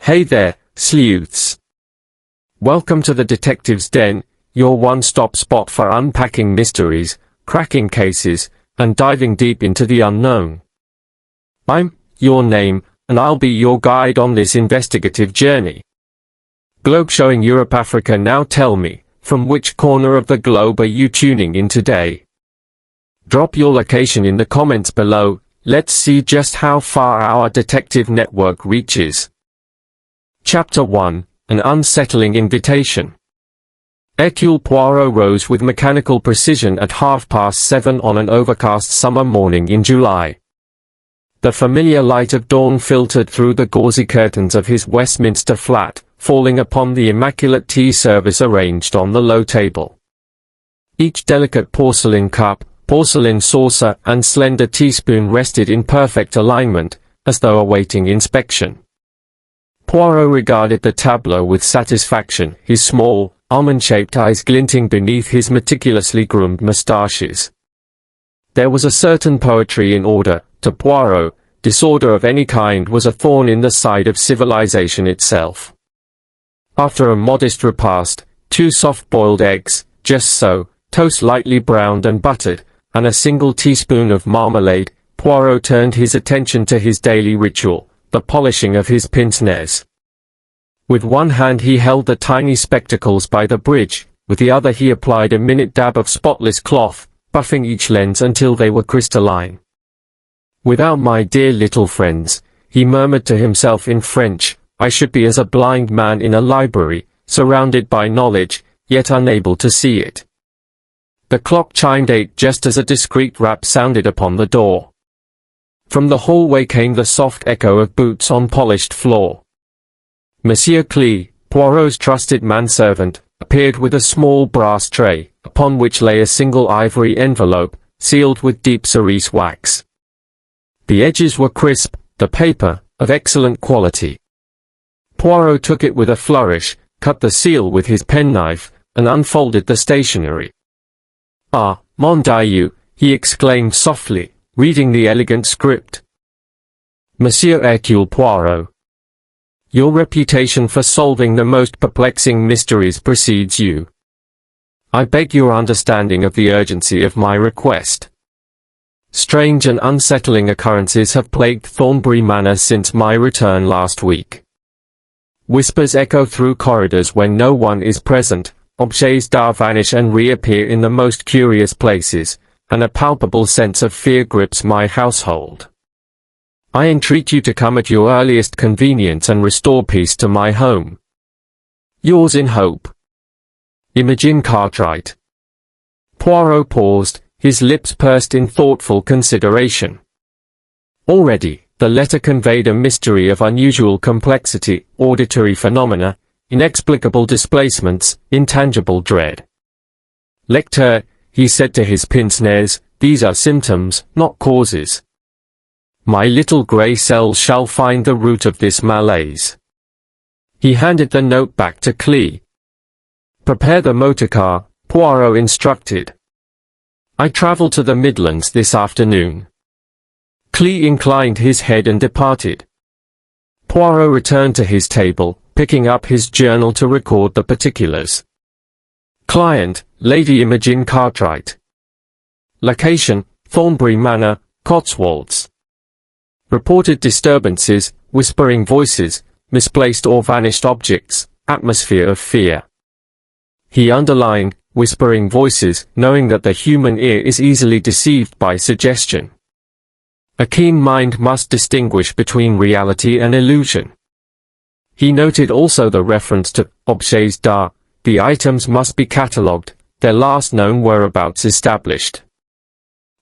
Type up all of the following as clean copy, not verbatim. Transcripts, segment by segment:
Hey there, sleuths. Welcome to the Detective's Den, your one-stop spot for unpacking mysteries, cracking cases, and diving deep into the unknown. I'm your name, and I'll be your guide on this investigative journey. Globe showing Europe, Africa. Now tell me, from which corner of the globe are you tuning in today? Drop your location in the comments below. Let's see just how far our detective network reaches. Chapter 1, An Unsettling Invitation. Hercule Poirot rose with mechanical precision at 7:30 on an overcast summer morning in July. The familiar light of dawn filtered through the gauzy curtains of his Westminster flat, falling upon the immaculate tea service arranged on the low table. Each delicate porcelain cup, porcelain saucer, and slender teaspoon rested in perfect alignment, as though awaiting inspection. Poirot regarded the tableau with satisfaction, his small, almond-shaped eyes glinting beneath his meticulously groomed moustaches. There was a certain poetry in order. To Poirot, disorder of any kind was a thorn in the side of civilization itself. After a modest repast, 2 soft-boiled eggs, just so, toast lightly browned and buttered, and a single teaspoon of marmalade, Poirot turned his attention to his daily ritual, the polishing of his pince-nez. With one hand he held the tiny spectacles by the bridge, with the other he applied a minute dab of spotless cloth, buffing each lens until they were crystalline. "Without my dear little friends," he murmured to himself in French, "I should be as a blind man in a library, surrounded by knowledge, yet unable to see it." The clock chimed 8 just as a discreet rap sounded upon the door. From the hallway came the soft echo of boots on polished floor. Monsieur Clee, Poirot's trusted manservant, appeared with a small brass tray, upon which lay a single ivory envelope, sealed with deep cerise wax. The edges were crisp, the paper, of excellent quality. Poirot took it with a flourish, cut the seal with his penknife, and unfolded the stationery. "Ah, mon Dieu," he exclaimed softly, reading the elegant script. "Monsieur Hercule Poirot, your reputation for solving the most perplexing mysteries precedes you. I beg your understanding of the urgency of my request. Strange and unsettling occurrences have plagued Thornbury Manor since my return last week. Whispers echo through corridors when no one is present, objets d'art vanish and reappear in the most curious places, and a palpable sense of fear grips my household. I entreat you to come at your earliest convenience and restore peace to my home. Yours in hope, Imogen Cartwright." Poirot paused, his lips pursed in thoughtful consideration. Already, the letter conveyed a mystery of unusual complexity, auditory phenomena, inexplicable displacements, intangible dread. "Lecteur," he said to his pince-nez, "these are symptoms, not causes. My little grey cells shall find the root of this malaise." He handed the note back to Clee. "Prepare the motorcar," Poirot instructed. "I travel to the Midlands this afternoon." Clee inclined his head and departed. Poirot returned to his table, picking up his journal to record the particulars. Client, Lady Imogen Cartwright. Location, Thornbury Manor, Cotswolds. Reported disturbances, whispering voices, misplaced or vanished objects, atmosphere of fear. He underlined, whispering voices, knowing that the human ear is easily deceived by suggestion. A keen mind must distinguish between reality and illusion. He noted also the reference to objets d'art. The items must be catalogued, their last known whereabouts established.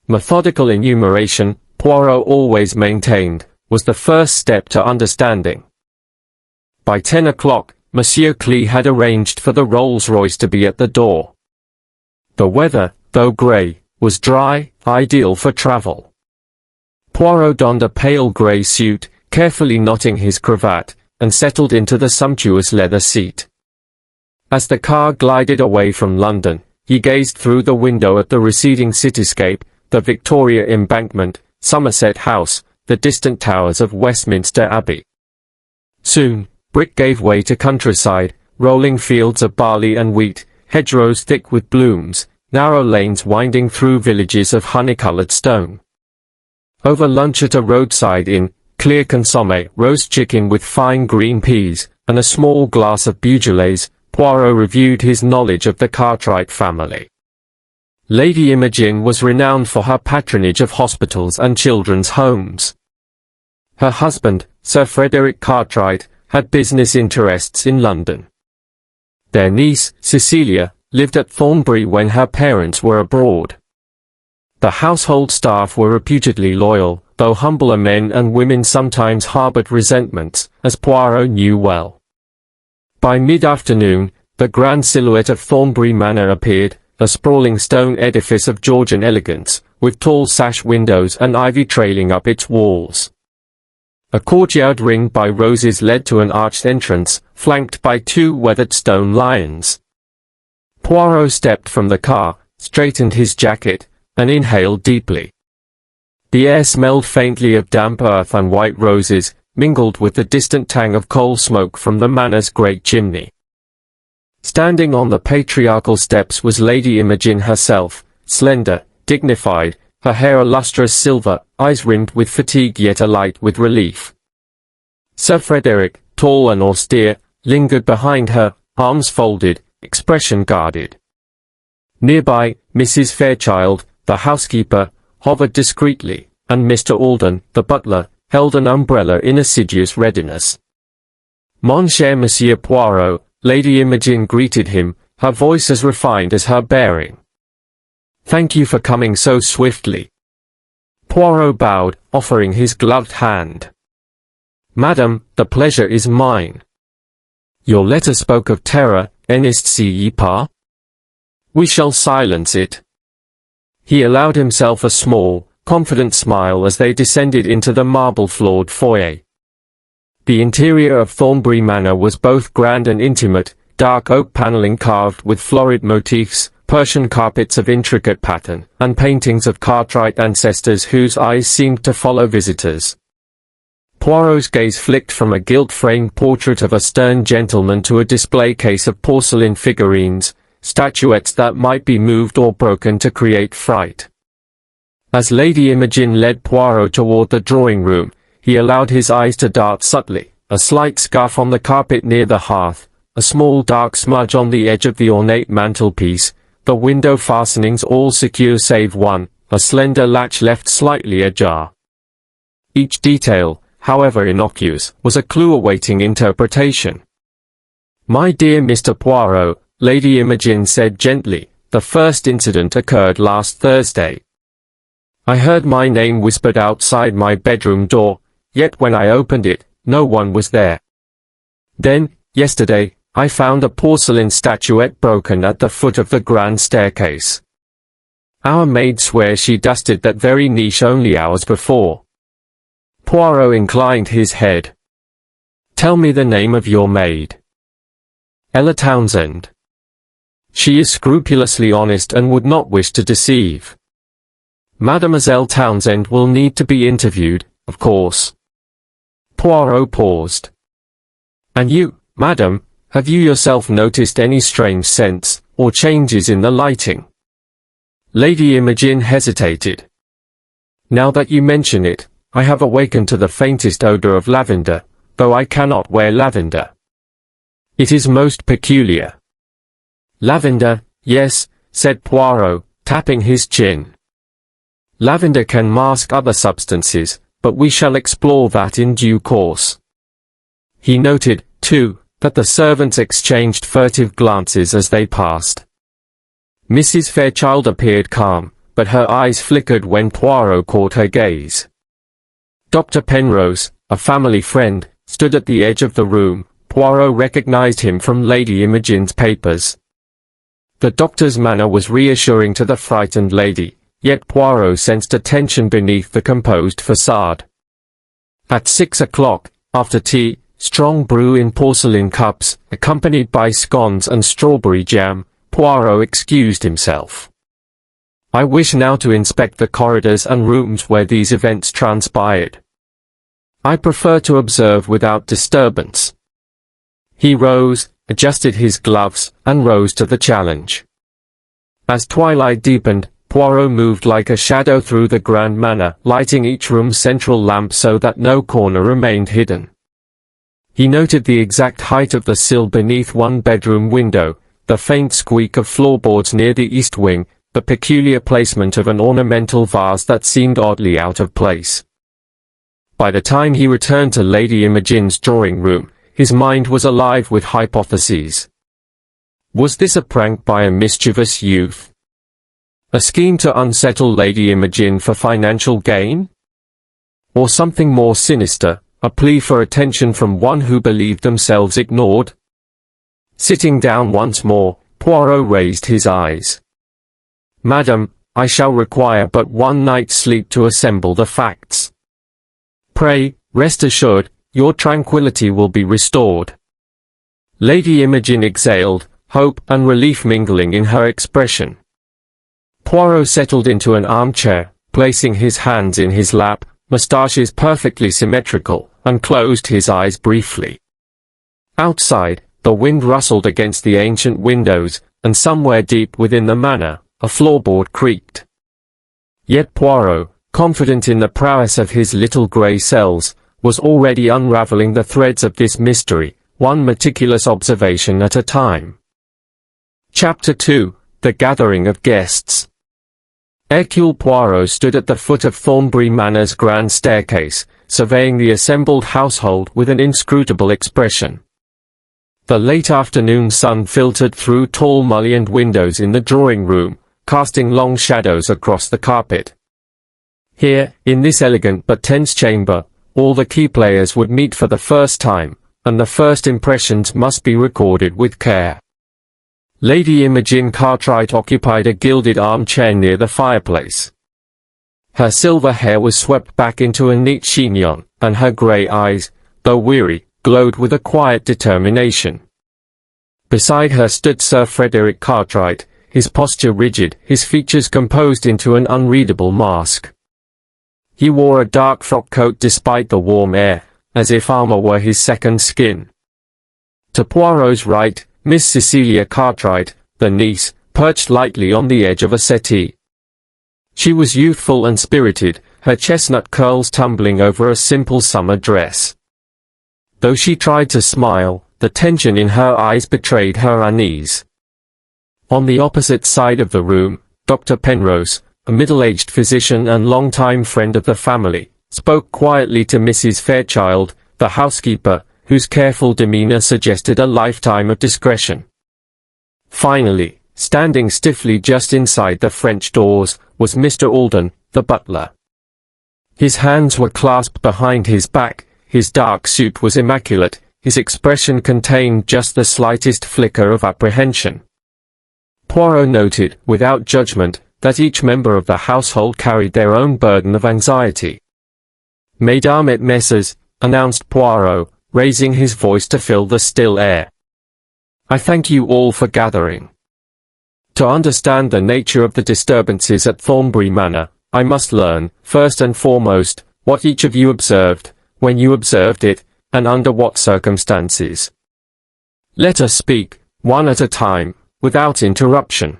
Methodical enumeration, Poirot always maintained, was the first step to understanding. By 10 o'clock, Monsieur Clee had arranged for the Rolls-Royce to be at the door. The weather, though grey, was dry, ideal for travel. Poirot donned a pale grey suit, carefully knotting his cravat, and settled into the sumptuous leather seat. As the car glided away from London, he gazed through the window at the receding cityscape, the Victoria Embankment, Somerset House, the distant towers of Westminster Abbey. Soon, brick gave way to countryside, rolling fields of barley and wheat, hedgerows thick with blooms, narrow lanes winding through villages of honey-coloured stone. Over lunch at a roadside inn, clear consommé, roast chicken with fine green peas, and a small glass of Beaujolais, Poirot reviewed his knowledge of the Cartwright family. Lady Imogen was renowned for her patronage of hospitals and children's homes. Her husband, Sir Frederick Cartwright, had business interests in London. Their niece, Cecilia, lived at Thornbury when her parents were abroad. The household staff were reputedly loyal, though humbler men and women sometimes harbored resentments, as Poirot knew well. By mid-afternoon, the grand silhouette of Thornbury Manor appeared, a sprawling stone edifice of Georgian elegance, with tall sash windows and ivy trailing up its walls. A courtyard ringed by roses led to an arched entrance, flanked by two weathered stone lions. Poirot stepped from the car, straightened his jacket, and inhaled deeply. The air smelled faintly of damp earth and white roses, mingled with the distant tang of coal smoke from the manor's great chimney. Standing on the patriarchal steps was Lady Imogen herself, slender, dignified, her hair a lustrous silver, eyes rimmed with fatigue yet alight with relief. Sir Frederick, tall and austere, lingered behind her, arms folded, expression guarded. Nearby, Mrs. Fairchild, the housekeeper, hovered discreetly, and Mr. Alden, the butler, held an umbrella in assiduous readiness. Mon cher Monsieur Poirot, Lady Imogen greeted him, her voice as refined as her bearing. Thank you for coming so swiftly. Poirot bowed, offering his gloved hand. Madam, the pleasure is mine. Your letter spoke of terror, n'est-ce pas? We shall silence it. He allowed himself a small, confident smile as they descended into the marble-floored foyer. The interior of Thornbury Manor was both grand and intimate, dark oak panelling carved with florid motifs, Persian carpets of intricate pattern, and paintings of Cartwright ancestors whose eyes seemed to follow visitors. Poirot's gaze flicked from a gilt-framed portrait of a stern gentleman to a display case of porcelain figurines, statuettes that might be moved or broken to create fright. As Lady Imogen led Poirot toward the drawing-room, he allowed his eyes to dart subtly, a slight scuff on the carpet near the hearth, a small dark smudge on the edge of the ornate mantelpiece, the window fastenings all secure save one, a slender latch left slightly ajar. Each detail, however innocuous, was a clue awaiting interpretation. My dear Mr. Poirot, Lady Imogen said gently, the first incident occurred last Thursday. I heard my name whispered outside my bedroom door, yet when I opened it, no one was there. Then, yesterday, I found a porcelain statuette broken at the foot of the grand staircase. Our maid swears she dusted that very niche only hours before. Poirot inclined his head. Tell me the name of your maid. Ella Townsend. She is scrupulously honest and would not wish to deceive. Mademoiselle Townsend will need to be interviewed, of course. Poirot paused. And you, madam, have you yourself noticed any strange scents, or changes in the lighting? Lady Imogen hesitated. Now that you mention it, I have awakened to the faintest odor of lavender, though I cannot wear lavender. It is most peculiar. Lavender, yes, said Poirot, tapping his chin. Lavender can mask other substances, but we shall explore that in due course. He noted, too, that the servants exchanged furtive glances as they passed. Mrs. Fairchild appeared calm, but her eyes flickered when Poirot caught her gaze. Dr. Penrose, a family friend, stood at the edge of the room. Poirot recognized him from Lady Imogen's papers. The doctor's manner was reassuring to the frightened lady, yet Poirot sensed a tension beneath the composed façade. At 6 o'clock, after tea, strong brew in porcelain cups, accompanied by scones and strawberry jam, Poirot excused himself. I wish now to inspect the corridors and rooms where these events transpired. I prefer to observe without disturbance. He rose, adjusted his gloves, and rose to the challenge. As twilight deepened, Poirot moved like a shadow through the grand manor, lighting each room's central lamp so that no corner remained hidden. He noted the exact height of the sill beneath one bedroom window, the faint squeak of floorboards near the east wing, the peculiar placement of an ornamental vase that seemed oddly out of place. By the time he returned to Lady Imogen's drawing room, his mind was alive with hypotheses. Was this a prank by a mischievous youth? A scheme to unsettle Lady Imogen for financial gain? Or something more sinister, a plea for attention from one who believed themselves ignored? Sitting down once more, Poirot raised his eyes. "Madam, I shall require but one night's sleep to assemble the facts. Pray, rest assured, your tranquility will be restored." Lady Imogen exhaled, hope and relief mingling in her expression. Poirot settled into an armchair, placing his hands in his lap, moustaches perfectly symmetrical, and closed his eyes briefly. Outside, the wind rustled against the ancient windows, and somewhere deep within the manor, a floorboard creaked. Yet Poirot, confident in the prowess of his little grey cells, was already unravelling the threads of this mystery, one meticulous observation at a time. Chapter 2: The Gathering of Guests. Hercule Poirot stood at the foot of Thornbury Manor's grand staircase, surveying the assembled household with an inscrutable expression. The late afternoon sun filtered through tall mullioned windows in the drawing room, casting long shadows across the carpet. Here, in this elegant but tense chamber, all the key players would meet for the first time, and the first impressions must be recorded with care. Lady Imogen Cartwright occupied a gilded armchair near the fireplace. Her silver hair was swept back into a neat chignon, and her grey eyes, though weary, glowed with a quiet determination. Beside her stood Sir Frederick Cartwright, his posture rigid, his features composed into an unreadable mask. He wore a dark frock coat despite the warm air, as if armour were his second skin. To Poirot's right, Miss Cecilia Cartwright, the niece, perched lightly on the edge of a settee. She was youthful and spirited, her chestnut curls tumbling over a simple summer dress. Though she tried to smile, the tension in her eyes betrayed her unease. On the opposite side of the room, Dr. Penrose, a middle-aged physician and long-time friend of the family, spoke quietly to Mrs. Fairchild, the housekeeper, whose careful demeanour suggested a lifetime of discretion. Finally, standing stiffly just inside the French doors, was Mr. Alden, the butler. His hands were clasped behind his back, his dark suit was immaculate, his expression contained just the slightest flicker of apprehension. Poirot noted, without judgment, that each member of the household carried their own burden of anxiety. "Mesdames et messieurs," announced Poirot, raising his voice to fill the still air. "I thank you all for gathering. To understand the nature of the disturbances at Thornbury Manor, I must learn, first and foremost, what each of you observed, when you observed it, and under what circumstances. Let us speak, one at a time, without interruption."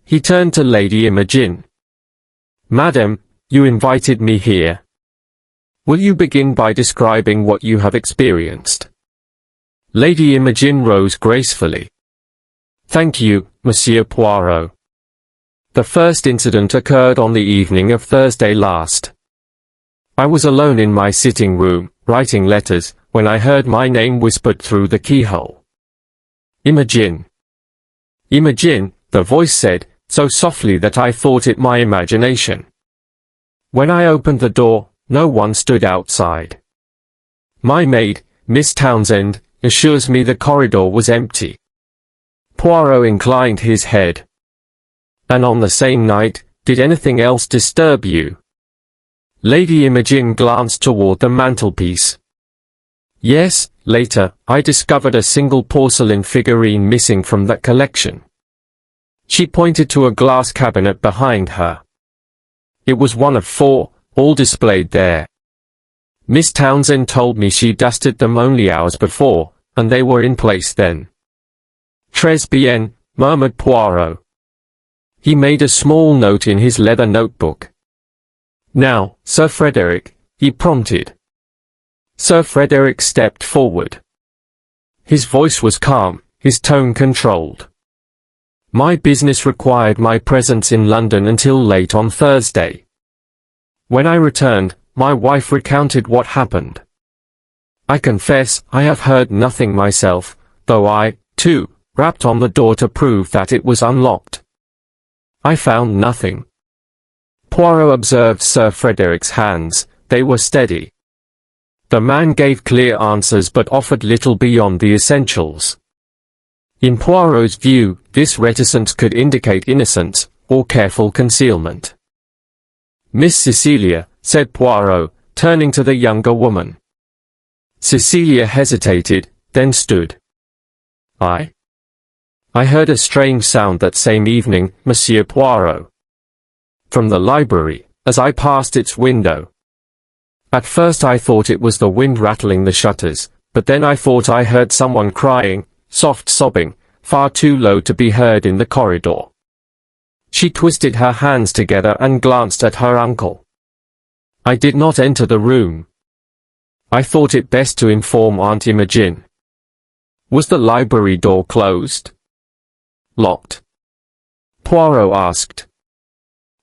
He turned to Lady Imogen. "Madam, you invited me here. Will you begin by describing what you have experienced?" Lady Imogen rose gracefully. "Thank you, Monsieur Poirot. The first incident occurred on the evening of Thursday last. I was alone in my sitting room, writing letters, when I heard my name whispered through the keyhole. 'Imogen. Imogen,' the voice said, so softly that I thought it my imagination. When I opened the door, no one stood outside. My maid, Miss Townsend, assures me the corridor was empty." Poirot inclined his head. "And on the same night, did anything else disturb you?" Lady Imogen glanced toward the mantelpiece. "Yes, later, I discovered a single porcelain figurine missing from that collection." She pointed to a glass cabinet behind her. "It was one of 4, all displayed there. Miss Townsend told me she dusted them only hours before, and they were in place then. Très bien, murmured Poirot. He made a small note in his leather notebook. Now, Sir Frederick, he prompted. Sir Frederick stepped forward. His voice was calm, his tone controlled. My business required my presence in London until late on Thursday. When I returned, my wife recounted what happened. I confess, I have heard nothing myself, though I, too, rapped on the door to prove that it was unlocked. I found nothing. Poirot observed Sir Frederick's hands, they were steady. The man gave clear answers but offered little beyond the essentials. In Poirot's view, this reticence could indicate innocence, or careful concealment. Miss Cecilia, said Poirot, turning to the younger woman. Cecilia hesitated, then stood. I heard a strange sound that same evening, Monsieur Poirot. From the library, as I passed its window. At first I thought it was the wind rattling the shutters, but then I thought I heard someone crying, soft sobbing, far too low to be heard in the corridor. She twisted her hands together and glanced at her uncle. I did not enter the room. I thought it best to inform Aunt Imogen. Was the library door closed? Locked? Poirot asked.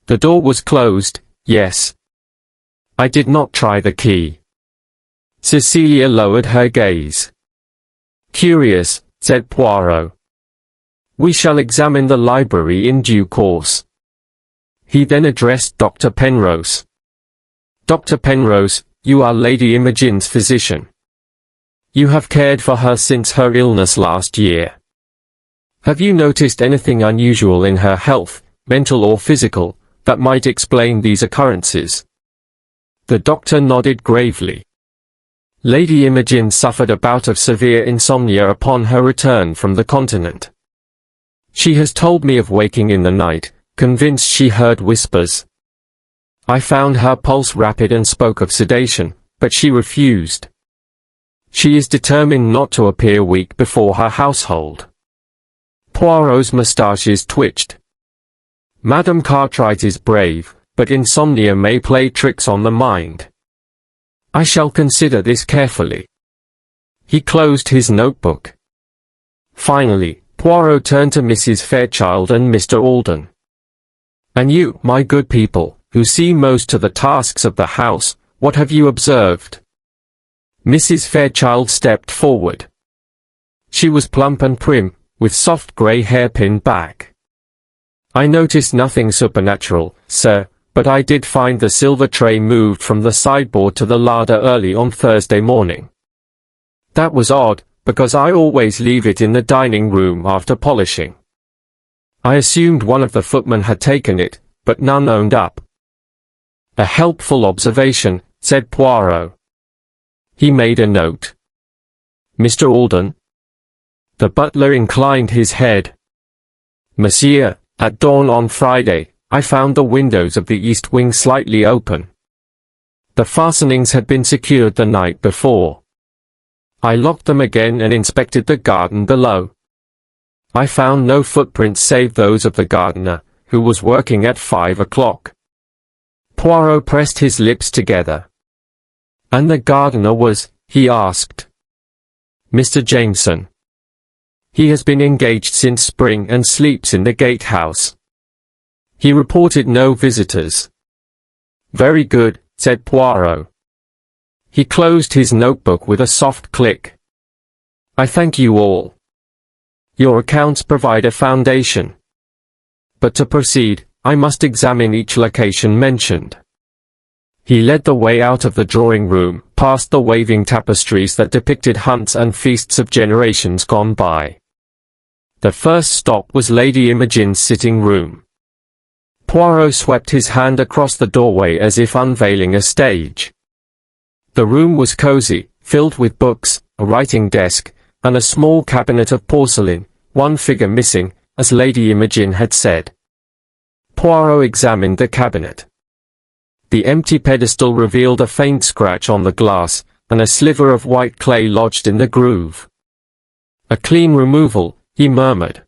The door was closed, yes. I did not try the key. Cecilia lowered her gaze. Curious, said Poirot. We shall examine the library in due course. He then addressed Dr. Penrose. Dr. Penrose, you are Lady Imogen's physician. You have cared for her since her illness last year. Have you noticed anything unusual in her health, mental or physical, that might explain these occurrences? The doctor nodded gravely. Lady Imogen suffered a bout of severe insomnia upon her return from the continent. She has told me of waking in the night, convinced she heard whispers. I found her pulse rapid and spoke of sedation, but she refused. She is determined not to appear weak before her household. Poirot's moustaches twitched. Madame Cartwright is brave, but insomnia may play tricks on the mind. I shall consider this carefully. He closed his notebook. Finally, Poirot turned to Mrs. Fairchild and Mr. Alden. And you, my good people, who see most to the tasks of the house, what have you observed? Mrs. Fairchild stepped forward. She was plump and prim, with soft grey hair pinned back. I noticed nothing supernatural, sir, but I did find the silver tray moved from the sideboard to the larder early on Thursday morning. That was odd, because I always leave it in the dining room after polishing. I assumed one of the footmen had taken it, but none owned up. A helpful observation, said Poirot. He made a note. Mr. Alden? The butler inclined his head. Monsieur, at dawn on Friday, I found the windows of the east wing slightly open. The fastenings had been secured the night before. I locked them again and inspected the garden below. I found no footprints save those of the gardener, who was working at 5 o'clock. Poirot pressed his lips together. And the gardener was, he asked. Mr. Jameson. He has been engaged since spring and sleeps in the gatehouse. He reported no visitors. Very good, said Poirot. He closed his notebook with a soft click. I thank you all. Your accounts provide a foundation. But to proceed, I must examine each location mentioned. He led the way out of the drawing room, past the waving tapestries that depicted hunts and feasts of generations gone by. The first stop was Lady Imogen's sitting room. Poirot swept his hand across the doorway as if unveiling a stage. The room was cozy, filled with books, a writing desk, and a small cabinet of porcelain, one figure missing, as Lady Imogen had said. Poirot examined the cabinet. The empty pedestal revealed a faint scratch on the glass, and a sliver of white clay lodged in the groove. A clean removal, he murmured.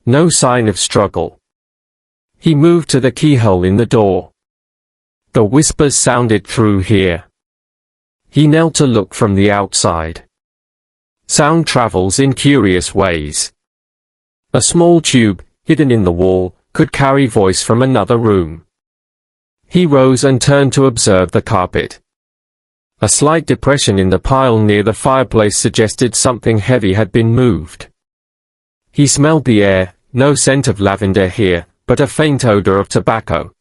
No sign of struggle. He moved to the keyhole in the door. The whispers sounded through here. He knelt to look from the outside. Sound travels in curious ways. A small tube, hidden in the wall, could carry voice from another room. He rose and turned to observe the carpet. A slight depression in the pile near the fireplace suggested something heavy had been moved. He smelled the air, no scent of lavender here, but a faint odor of tobacco.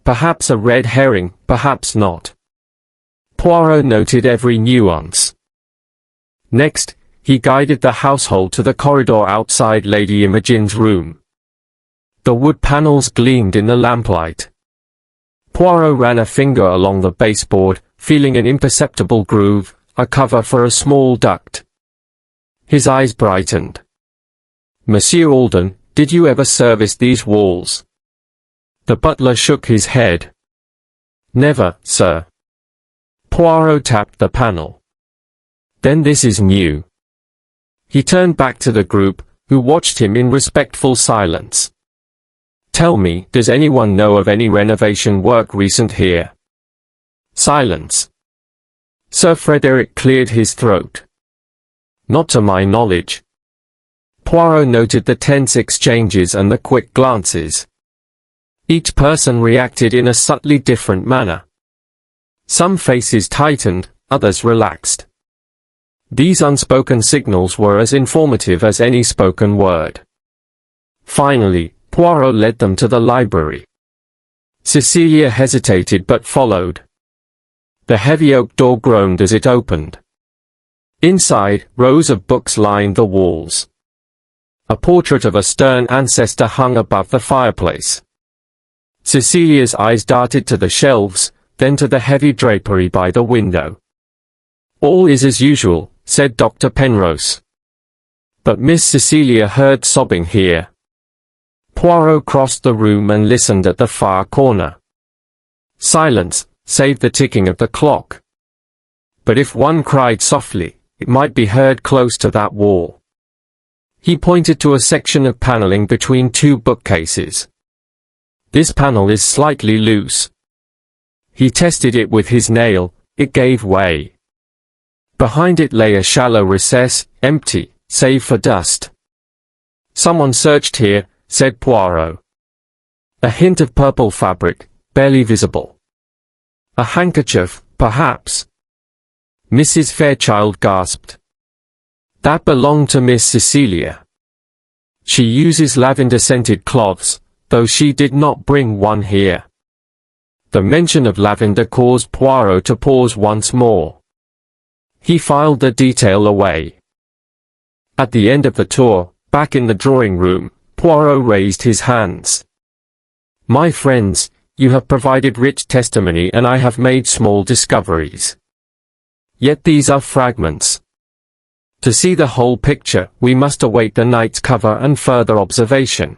Perhaps a red herring, perhaps not. Poirot noted every nuance. Next, he guided the household to the corridor outside Lady Imogen's room. The wood panels gleamed in the lamplight. Poirot ran a finger along the baseboard, feeling an imperceptible groove, a cover for a small duct. His eyes brightened. "Monsieur Alden, did you ever service these walls?" The butler shook his head. "Never, sir." Poirot tapped the panel. "Then this is new." He turned back to the group, who watched him in respectful silence. "Tell me, does anyone know of any renovation work recent here?" Silence. Sir Frederick cleared his throat. "Not to my knowledge." Poirot noted the tense exchanges and the quick glances. Each person reacted in a subtly different manner. Some faces tightened, others relaxed. These unspoken signals were as informative as any spoken word. Finally, Poirot led them to the library. Cecilia hesitated but followed. The heavy oak door groaned as it opened. Inside, rows of books lined the walls. A portrait of a stern ancestor hung above the fireplace. Cecilia's eyes darted to the shelves, then to the heavy drapery by the window. "All is as usual," said Dr. Penrose. But Miss Cecilia heard sobbing here. Poirot crossed the room and listened at the far corner. Silence, save the ticking of the clock. But if one cried softly, it might be heard close to that wall. He pointed to a section of paneling between two bookcases. "This panel is slightly loose." He tested it with his nail, it gave way. Behind it lay a shallow recess, empty, save for dust. "Someone searched here," said Poirot. A hint of purple fabric, barely visible. A handkerchief, perhaps. Mrs. Fairchild gasped. "That belonged to Miss Cecilia. She uses lavender-scented cloths, though she did not bring one here." The mention of lavender caused Poirot to pause once more. He filed the detail away. At the end of the tour, back in the drawing room, Poirot raised his hands. "My friends, you have provided rich testimony and I have made small discoveries. Yet these are fragments. To see the whole picture, we must await the night's cover and further observation.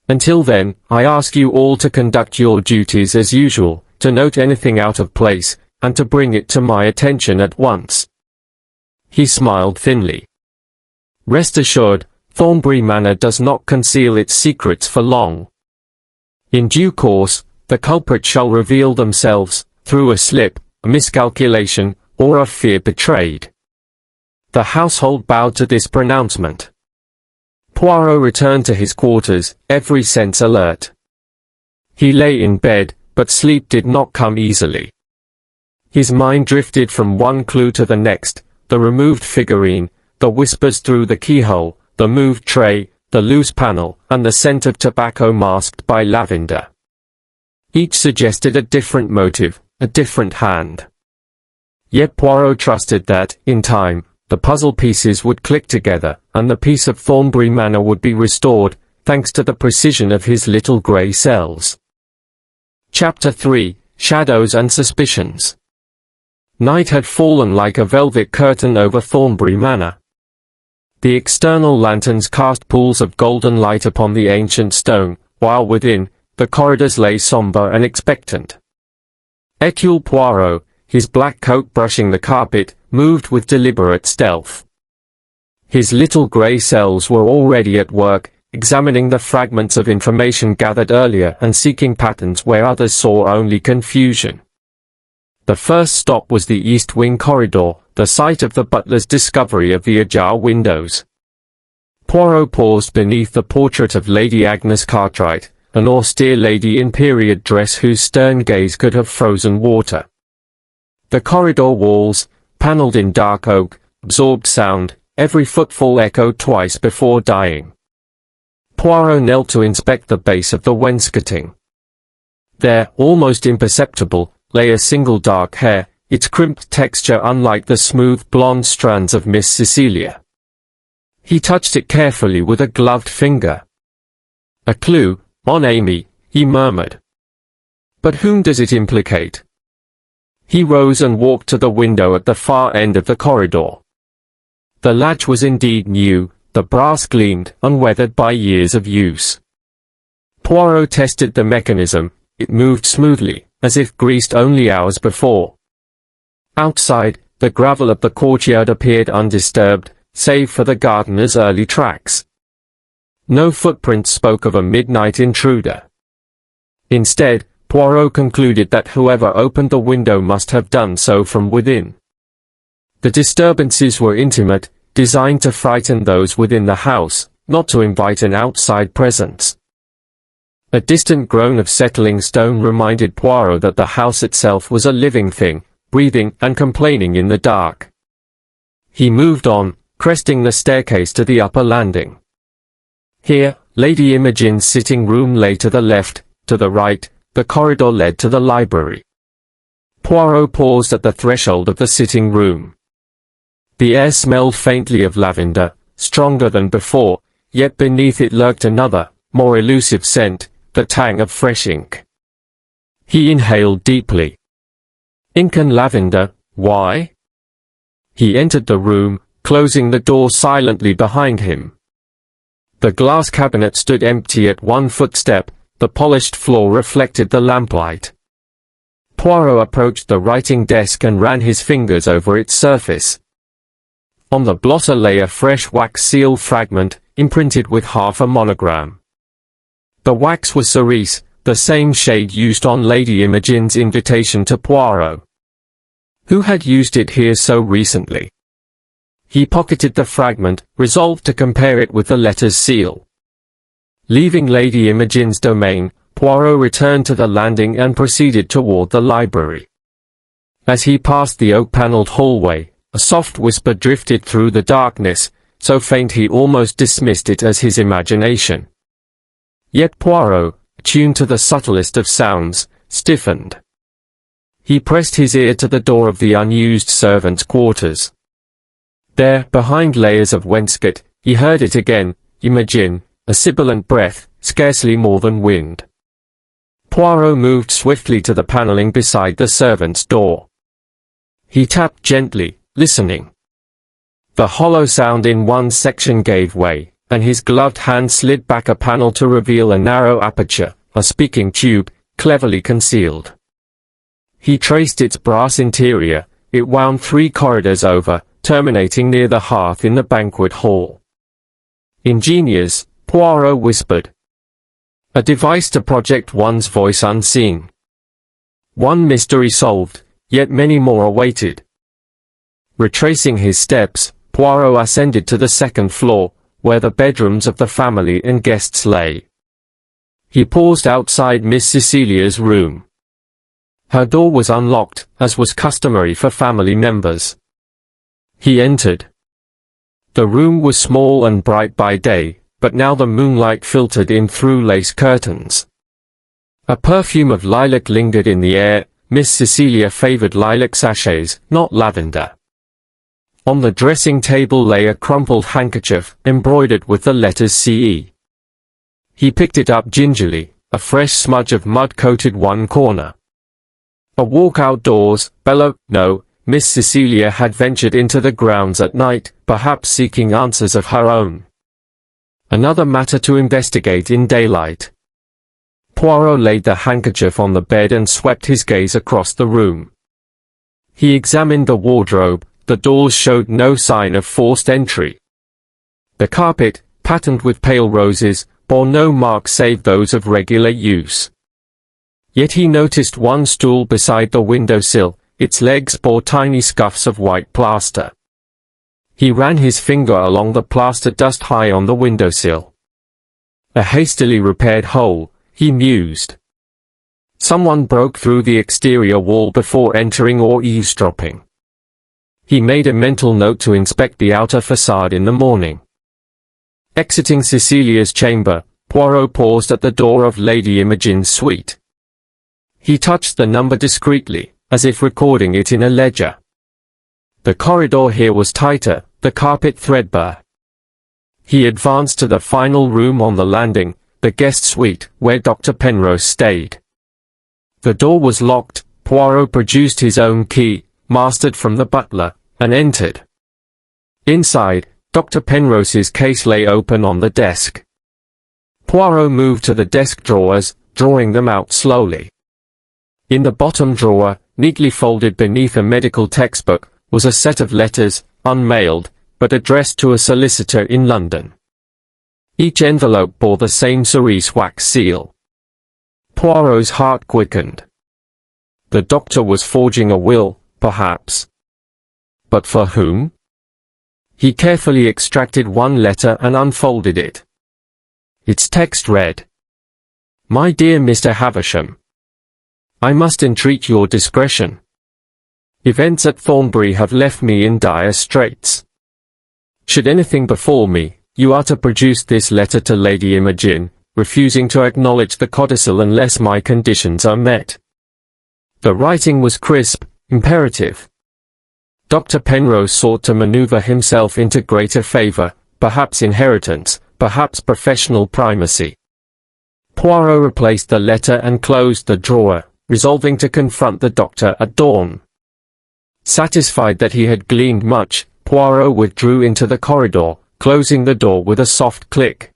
Until then, I ask you all to conduct your duties as usual, to note anything out of place, and to bring it to my attention at once." He smiled thinly. "Rest assured, Thornbury Manor does not conceal its secrets for long. In due course, the culprit shall reveal themselves, through a slip, a miscalculation, or a fear betrayed." The household bowed to this pronouncement. Poirot returned to his quarters, every sense alert. He lay in bed, but sleep did not come easily. His mind drifted from one clue to the next, the removed figurine, the whispers through the keyhole, the moved tray, the loose panel, and the scent of tobacco masked by lavender. Each suggested a different motive, a different hand. Yet Poirot trusted that, in time, the puzzle pieces would click together, and the peace of Thornbury Manor would be restored, thanks to the precision of his little grey cells. Chapter 3, Shadows and Suspicions. Night had fallen like a velvet curtain over Thornbury Manor. The external lanterns cast pools of golden light upon the ancient stone, while within, the corridors lay sombre and expectant. Hercule Poirot, his black coat brushing the carpet, moved with deliberate stealth. His little grey cells were already at work, examining the fragments of information gathered earlier and seeking patterns where others saw only confusion. The first stop was the East Wing corridor, the site of the butler's discovery of the ajar windows. Poirot paused beneath the portrait of Lady Agnes Cartwright, an austere lady in period dress whose stern gaze could have frozen water. The corridor walls, panelled in dark oak, absorbed sound, every footfall echoed twice before dying. Poirot knelt to inspect the base of the wainscoting. There, almost imperceptible, lay a single dark hair, its crimped texture unlike the smooth blonde strands of Miss Cecilia. He touched it carefully with a gloved finger. "A clue, Mon ami," he murmured. "But whom does it implicate?" He rose and walked to the window at the far end of the corridor. The latch was indeed new, the brass gleamed, unweathered by years of use. Poirot tested the mechanism. It moved smoothly, as if greased only hours before. Outside, the gravel of the courtyard appeared undisturbed, save for the gardener's early tracks. No footprints spoke of a midnight intruder. Instead, Poirot concluded that whoever opened the window must have done so from within. The disturbances were intimate, designed to frighten those within the house, not to invite an outside presence. A distant groan of settling stone reminded Poirot that the house itself was a living thing, breathing and complaining in the dark. He moved on, cresting the staircase to the upper landing. Here, Lady Imogen's sitting room lay to the left. To the right, the corridor led to the library. Poirot paused at the threshold of the sitting room. The air smelled faintly of lavender, stronger than before, yet beneath it lurked another, more elusive scent, the tang of fresh ink. He inhaled deeply. Ink and lavender, why? He entered the room, closing the door silently behind him. The glass cabinet stood empty at one footstep, the polished floor reflected the lamplight. Poirot approached the writing desk and ran his fingers over its surface. On the blotter lay a fresh wax seal fragment, imprinted with half a monogram. The wax was cerise, the same shade used on Lady Imogen's invitation to Poirot. Who had used it here so recently? He pocketed the fragment, resolved to compare it with the letter's seal. Leaving Lady Imogen's domain, Poirot returned to the landing and proceeded toward the library. As he passed the oak-panelled hallway, a soft whisper drifted through the darkness, so faint he almost dismissed it as his imagination. Yet Poirot, attuned to the subtlest of sounds, stiffened. He pressed his ear to the door of the unused servants' quarters. There, behind layers of wainscot, he heard it again, Imogen, a sibilant breath, scarcely more than wind. Poirot moved swiftly to the panelling beside the servants' door. He tapped gently, listening. The hollow sound in one section gave way, and his gloved hand slid back a panel to reveal a narrow aperture, a speaking tube, cleverly concealed. He traced its brass interior. It wound 3 corridors over, terminating near the hearth in the banquet hall. Ingenious, Poirot whispered. A device to project one's voice unseen. One mystery solved, yet many more awaited. Retracing his steps, Poirot ascended to the second floor, where the bedrooms of the family and guests lay. He paused outside Miss Cecilia's room. Her door was unlocked, as was customary for family members. He entered. The room was small and bright by day, but now the moonlight filtered in through lace curtains. A perfume of lilac lingered in the air. Miss Cecilia favored lilac sachets, not lavender. On the dressing table lay a crumpled handkerchief, embroidered with the letters CE. He picked it up gingerly, a fresh smudge of mud coated one corner. A walk outdoors, no, Miss Cecilia had ventured into the grounds at night, perhaps seeking answers of her own. Another matter to investigate in daylight. Poirot laid the handkerchief on the bed and swept his gaze across the room. He examined the wardrobe. The doors showed no sign of forced entry. The carpet, patterned with pale roses, bore no marks save those of regular use. Yet he noticed one stool beside the windowsill, its legs bore tiny scuffs of white plaster. He ran his finger along the plaster dust high on the windowsill. A hastily repaired hole, he mused. Someone broke through the exterior wall before entering or eavesdropping. He made a mental note to inspect the outer façade in the morning. Exiting Cecilia's chamber, Poirot paused at the door of Lady Imogen's suite. He touched the number discreetly, as if recording it in a ledger. The corridor here was tighter, the carpet threadbare. He advanced to the final room on the landing, the guest suite, where Dr. Penrose stayed. The door was locked. Poirot produced his own key, mastered from the butler, and entered. Inside, Dr. Penrose's case lay open on the desk. Poirot moved to the desk drawers, drawing them out slowly. In the bottom drawer, neatly folded beneath a medical textbook, was a set of letters, unmailed, but addressed to a solicitor in London. Each envelope bore the same cerise wax seal. Poirot's heart quickened. The doctor was forging a will, perhaps. But for whom? He carefully extracted one letter and unfolded it. Its text read, "My dear Mr. Havisham, I must entreat your discretion. Events at Thornbury have left me in dire straits. Should anything befall me, you are to produce this letter to Lady Imogen, refusing to acknowledge the codicil unless my conditions are met." The writing was crisp, imperative. Dr. Penrose sought to maneuver himself into greater favor, perhaps inheritance, perhaps professional primacy. Poirot replaced the letter and closed the drawer, resolving to confront the doctor at dawn. Satisfied that he had gleaned much, Poirot withdrew into the corridor, closing the door with a soft click.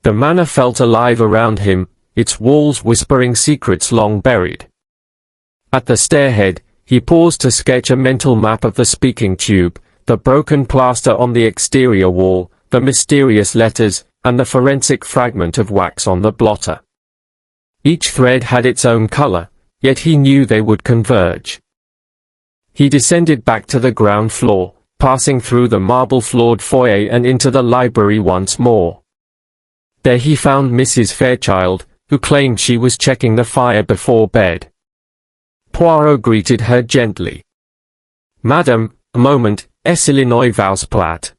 The manor felt alive around him, its walls whispering secrets long buried. At the stairhead, he paused to sketch a mental map of the speaking tube, the broken plaster on the exterior wall, the mysterious letters, and the forensic fragment of wax on the blotter. Each thread had its own color, yet he knew they would converge. He descended back to the ground floor, passing through the marble-floored foyer and into the library once more. There he found Mrs. Fairchild, who claimed she was checking the fire before bed. Poirot greeted her gently. "Madam, a moment, est Illinois Vause Plat."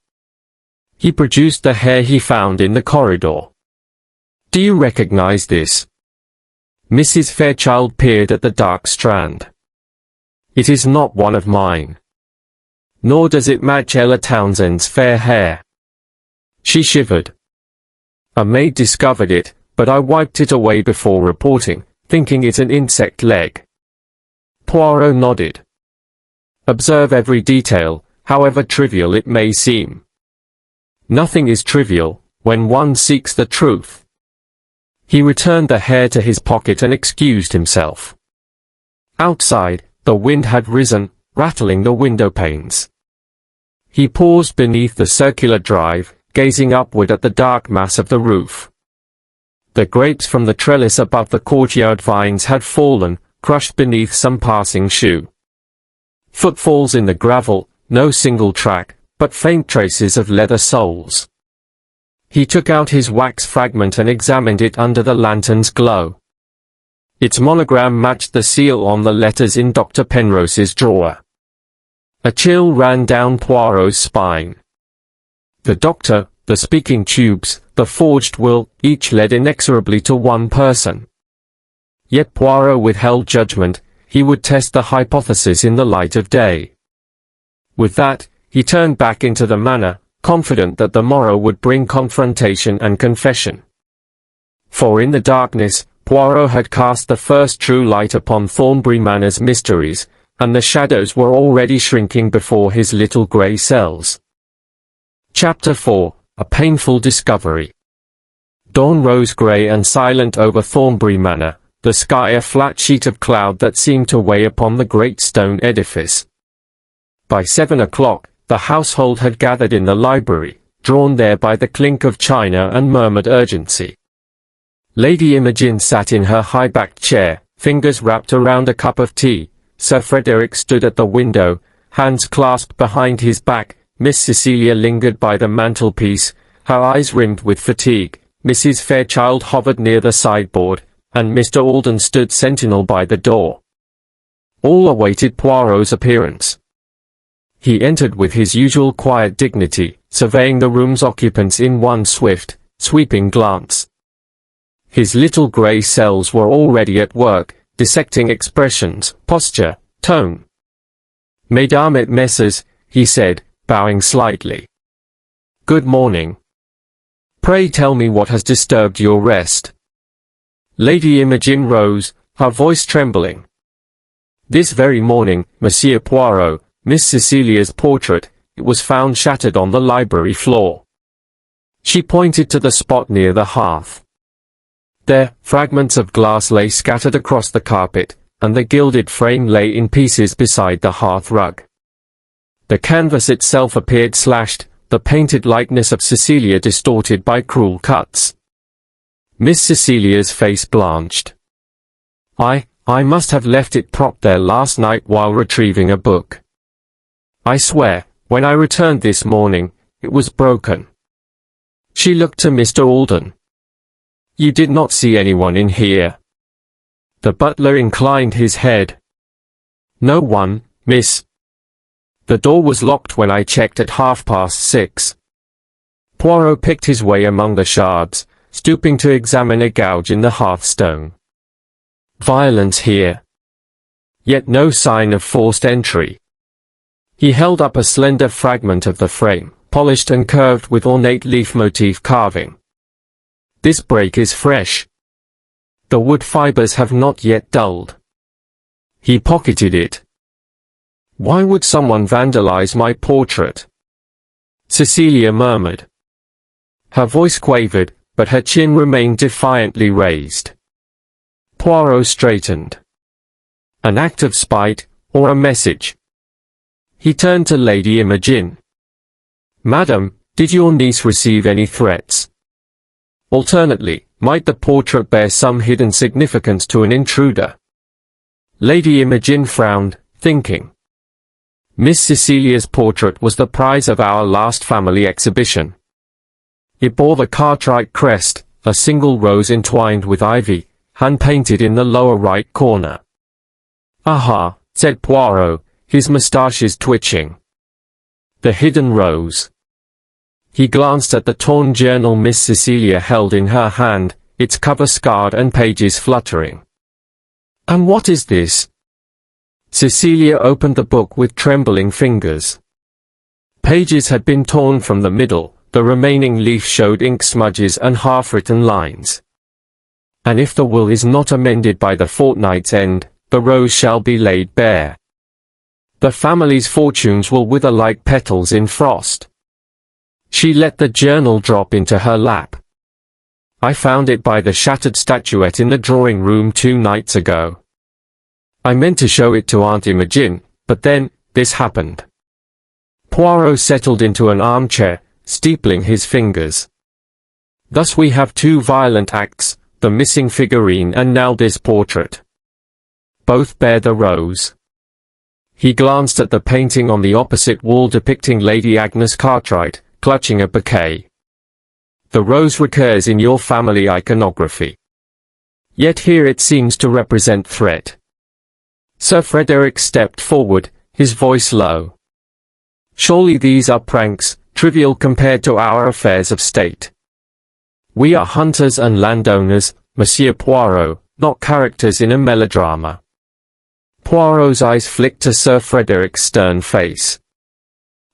He produced the hair he found in the corridor. "Do you recognize this?" Mrs. Fairchild peered at the dark strand. "It is not one of mine. Nor does it match Ella Townsend's fair hair." She shivered. "A maid discovered it, but I wiped it away before reporting, thinking it an insect leg." Poirot nodded. "Observe every detail, however trivial it may seem. Nothing is trivial, when one seeks the truth." He returned the hair to his pocket and excused himself. Outside, the wind had risen, rattling the window panes. He paused beneath the circular drive, gazing upward at the dark mass of the roof. The grapes from the trellis above the courtyard vines had fallen, crushed beneath some passing shoe. Footfalls in the gravel, no single track, but faint traces of leather soles. He took out his wax fragment and examined it under the lantern's glow. Its monogram matched the seal on the letters in Dr. Penrose's drawer. A chill ran down Poirot's spine. The doctor, the speaking tubes, the forged will, each led inexorably to one person. Yet Poirot withheld judgment. He would test the hypothesis in the light of day. With that, he turned back into the manor, confident that the morrow would bring confrontation and confession. For in the darkness, Poirot had cast the first true light upon Thornbury Manor's mysteries, and the shadows were already shrinking before his little grey cells. Chapter 4, A Painful Discovery. Dawn rose grey and silent over Thornbury Manor, the sky a flat sheet of cloud that seemed to weigh upon the great stone edifice. By 7 o'clock, the household had gathered in the library, drawn there by the clink of china and murmured urgency. Lady Imogen sat in her high-backed chair, fingers wrapped around a cup of tea. Sir Frederick stood at the window, hands clasped behind his back. Miss Cecilia lingered by the mantelpiece, her eyes rimmed with fatigue. Mrs. Fairchild hovered near the sideboard, and Mr. Alden stood sentinel by the door. All awaited Poirot's appearance. He entered with his usual quiet dignity, surveying the room's occupants in one swift, sweeping glance. His little grey cells were already at work, dissecting expressions, posture, tone. "Mesdames et messieurs," he said, bowing slightly. "Good morning. Pray tell me what has disturbed your rest." Lady Imogen rose, her voice trembling. "This very morning, Monsieur Poirot, Miss Cecilia's portrait, it was found shattered on the library floor." She pointed to the spot near the hearth. There, fragments of glass lay scattered across the carpet, and the gilded frame lay in pieces beside the hearth rug. The canvas itself appeared slashed, the painted likeness of Cecilia distorted by cruel cuts. Miss Cecilia's face blanched. I must have left it propped there last night while retrieving a book. I swear, when I returned this morning, it was broken." She looked to Mr. Alden. "You did not see anyone in here?" The butler inclined his head. "No one, miss. The door was locked when I checked at 6:30. Poirot picked his way among the shards, stooping to examine a gouge in the hearthstone. "Violence here. Yet no sign of forced entry." He held up a slender fragment of the frame, polished and curved with ornate leaf motif carving. "This break is fresh. The wood fibers have not yet dulled." He pocketed it. "Why would someone vandalize my portrait?" Cecilia murmured. Her voice quavered, but her chin remained defiantly raised. Poirot straightened. An act of spite, or a message? He turned to Lady Imogen. "Madam, did your niece receive any threats? Alternately, might the portrait bear some hidden significance to an intruder?" Lady Imogen frowned, thinking. Miss Cecilia's portrait was the prize of our last family exhibition. It bore the Cartwright crest, a single rose entwined with ivy, hand-painted in the lower right corner. "Aha," said Poirot, his moustaches twitching. "The hidden rose." He glanced at the torn journal Miss Cecilia held in her hand, its cover scarred and pages fluttering. "And what is this?" Cecilia opened the book with trembling fingers. Pages had been torn from the middle, the remaining leaf showed ink smudges and half-written lines. "And if the will is not amended by the fortnight's end, the rose shall be laid bare. The family's fortunes will wither like petals in frost." She let the journal drop into her lap. "I found it by the shattered statuette in the drawing room 2 nights ago. I meant to show it to Aunt Imogen, but then, this happened." Poirot settled into an armchair, steepling his fingers. "Thus we have 2 violent acts, the missing figurine and now this portrait. Both bear the rose." He glanced at the painting on the opposite wall depicting Lady Agnes Cartwright, clutching a bouquet. "The rose recurs in your family iconography. Yet here it seems to represent threat." Sir Frederick stepped forward, his voice low. "Surely these are pranks, trivial compared to our affairs of state. We are hunters and landowners, Monsieur Poirot, not characters in a melodrama." Poirot's eyes flicked to Sir Frederick's stern face.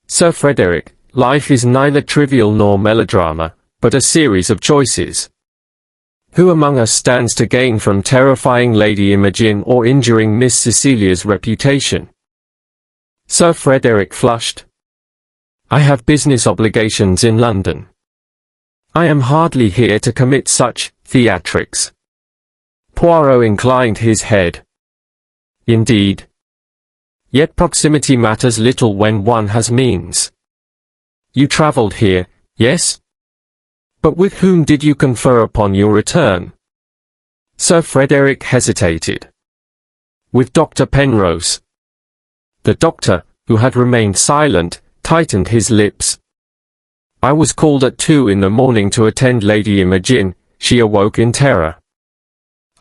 "Sir Frederick, life is neither trivial nor melodrama, but a series of choices. Who among us stands to gain from terrifying Lady Imogen or injuring Miss Cecilia's reputation?" Sir Frederick flushed. "I have business obligations in London. I am hardly here to commit such theatrics." Poirot inclined his head. "Indeed. Yet proximity matters little when one has means. You travelled here, Yes? But with whom did you confer upon your return? Sir Frederick hesitated. With Dr. Penrose. The doctor, who had remained silent, tightened his lips. I was called at 2 in the morning to attend Lady Imogen. She awoke in terror.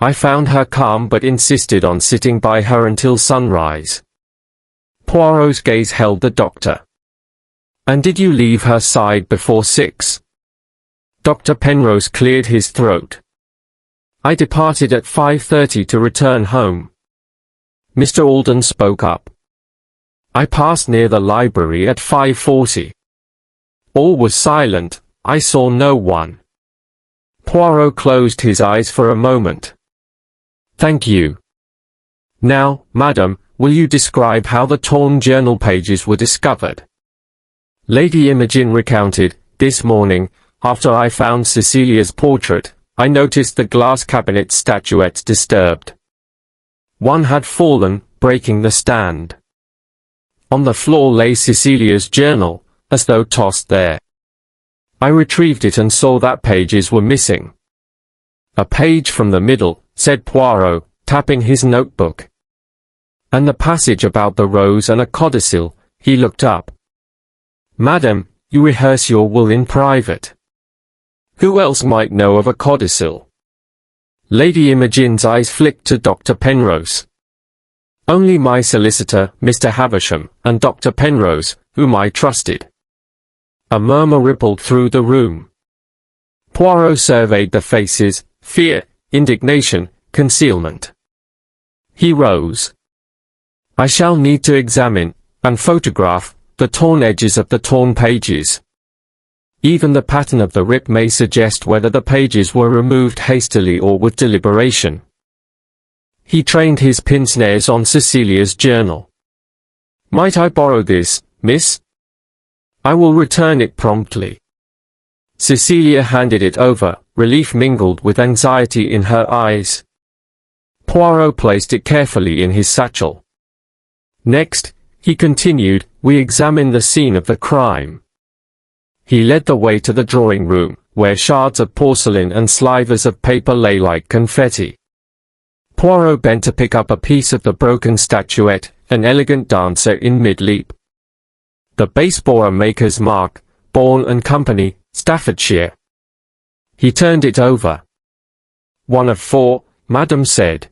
I found her calm but insisted on sitting by her until sunrise. Poirot's gaze held the doctor. And did you leave her side before 6? Dr. Penrose cleared his throat. I departed at 5:30 to return home. Mr. Alden spoke up. I passed near the library at 5:40. All was silent. I saw no one. Poirot closed his eyes for a moment. Thank you. Now, madam, will you describe how the torn journal pages were discovered? Lady Imogen recounted, this morning, after I found Cecilia's portrait, I noticed the glass cabinet statuettes disturbed. One had fallen, breaking the stand. On the floor lay Cecilia's journal, as though tossed there. I retrieved it and saw that pages were missing. A page from the middle, said Poirot, tapping his notebook. And the passage about the rose and a codicil. He looked up. Madam, you rehearse your will in private. Who else might know of a codicil? Lady Imogen's eyes flicked to Dr. Penrose. Only my solicitor, Mr. Havisham, and Dr. Penrose, whom I trusted. A murmur rippled through the room. Poirot surveyed the faces, fear, indignation, concealment. He rose. I shall need to examine, and photograph, the torn edges of the torn pages. Even the pattern of the rip may suggest whether the pages were removed hastily or with deliberation. He trained his pince-nez on Cecilia's journal. Might I borrow this, miss? I will return it promptly. Cecilia handed it over, relief mingled with anxiety in her eyes. Poirot placed it carefully in his satchel. Next, he continued, we examined the scene of the crime. He led the way to the drawing room, where shards of porcelain and slivers of paper lay like confetti. Poirot bent to pick up a piece of the broken statuette, an elegant dancer in mid-leap. The base bore a maker's mark, Bourne and Company, Staffordshire. He turned it over. 1 of 4, Madam said.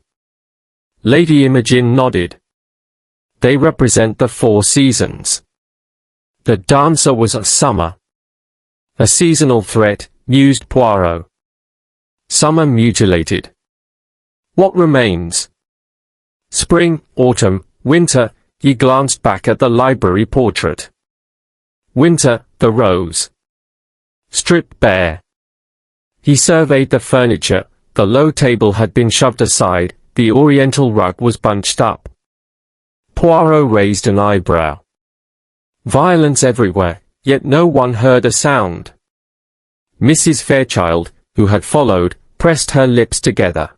Lady Imogen nodded. They represent the 4 seasons. The dancer was a summer. A seasonal threat, mused Poirot. Summer mutilated. What remains? Spring, autumn, winter. He glanced back at the library portrait. Winter, the rose. Stripped bare. He surveyed the furniture. The low table had been shoved aside, the oriental rug was bunched up. Poirot raised an eyebrow. Violence everywhere, yet no one heard a sound. Mrs. Fairchild, who had followed, pressed her lips together.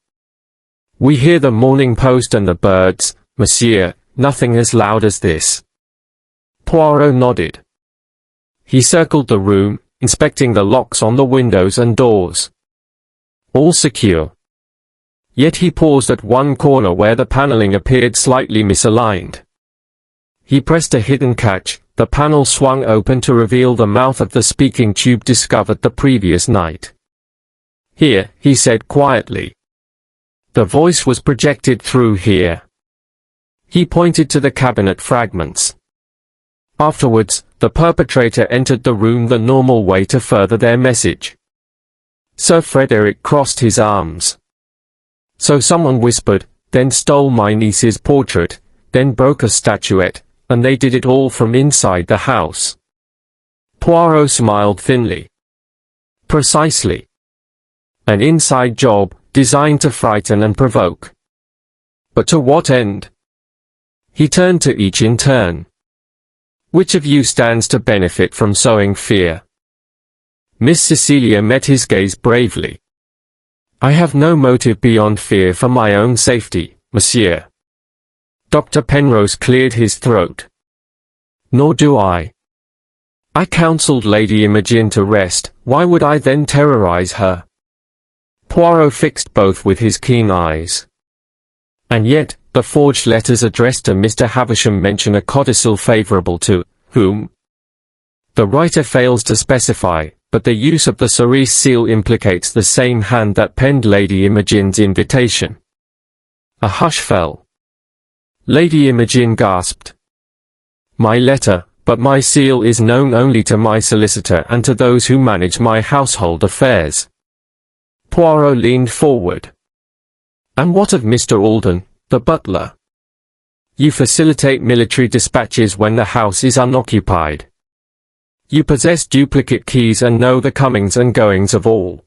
We hear the Morning Post and the birds, monsieur, nothing as loud as this. Poirot nodded. He circled the room, inspecting the locks on the windows and doors. All secure. Yet he paused at one corner where the paneling appeared slightly misaligned. He pressed a hidden catch, the panel swung open to reveal the mouth of the speaking tube discovered the previous night. Here, he said quietly. The voice was projected through here. He pointed to the cabinet fragments. Afterwards, the perpetrator entered the room the normal way to further their message. Sir Frederick crossed his arms. So someone whispered, then stole my niece's portrait, then broke a statuette, and they did it all from inside the house. Poirot smiled thinly. Precisely. An inside job, designed to frighten and provoke. But to what end? He turned to each in turn. Which of you stands to benefit from sowing fear? Miss Cecilia met his gaze bravely. I have no motive beyond fear for my own safety, monsieur. Dr. Penrose cleared his throat. Nor do I. I counseled Lady Imogen to rest, why would I then terrorize her? Poirot fixed both with his keen eyes. And yet, the forged letters addressed to Mr. Havisham mention a codicil favourable to whom? The writer fails to specify, but the use of the serifs seal implicates the same hand that penned Lady Imogen's invitation. A hush fell. Lady Imogen gasped. My letter, but my seal is known only to my solicitor and to those who manage my household affairs. Poirot leaned forward. And what of Mr. Alden, the butler? You facilitate military dispatches when the house is unoccupied. You possess duplicate keys and know the comings and goings of all.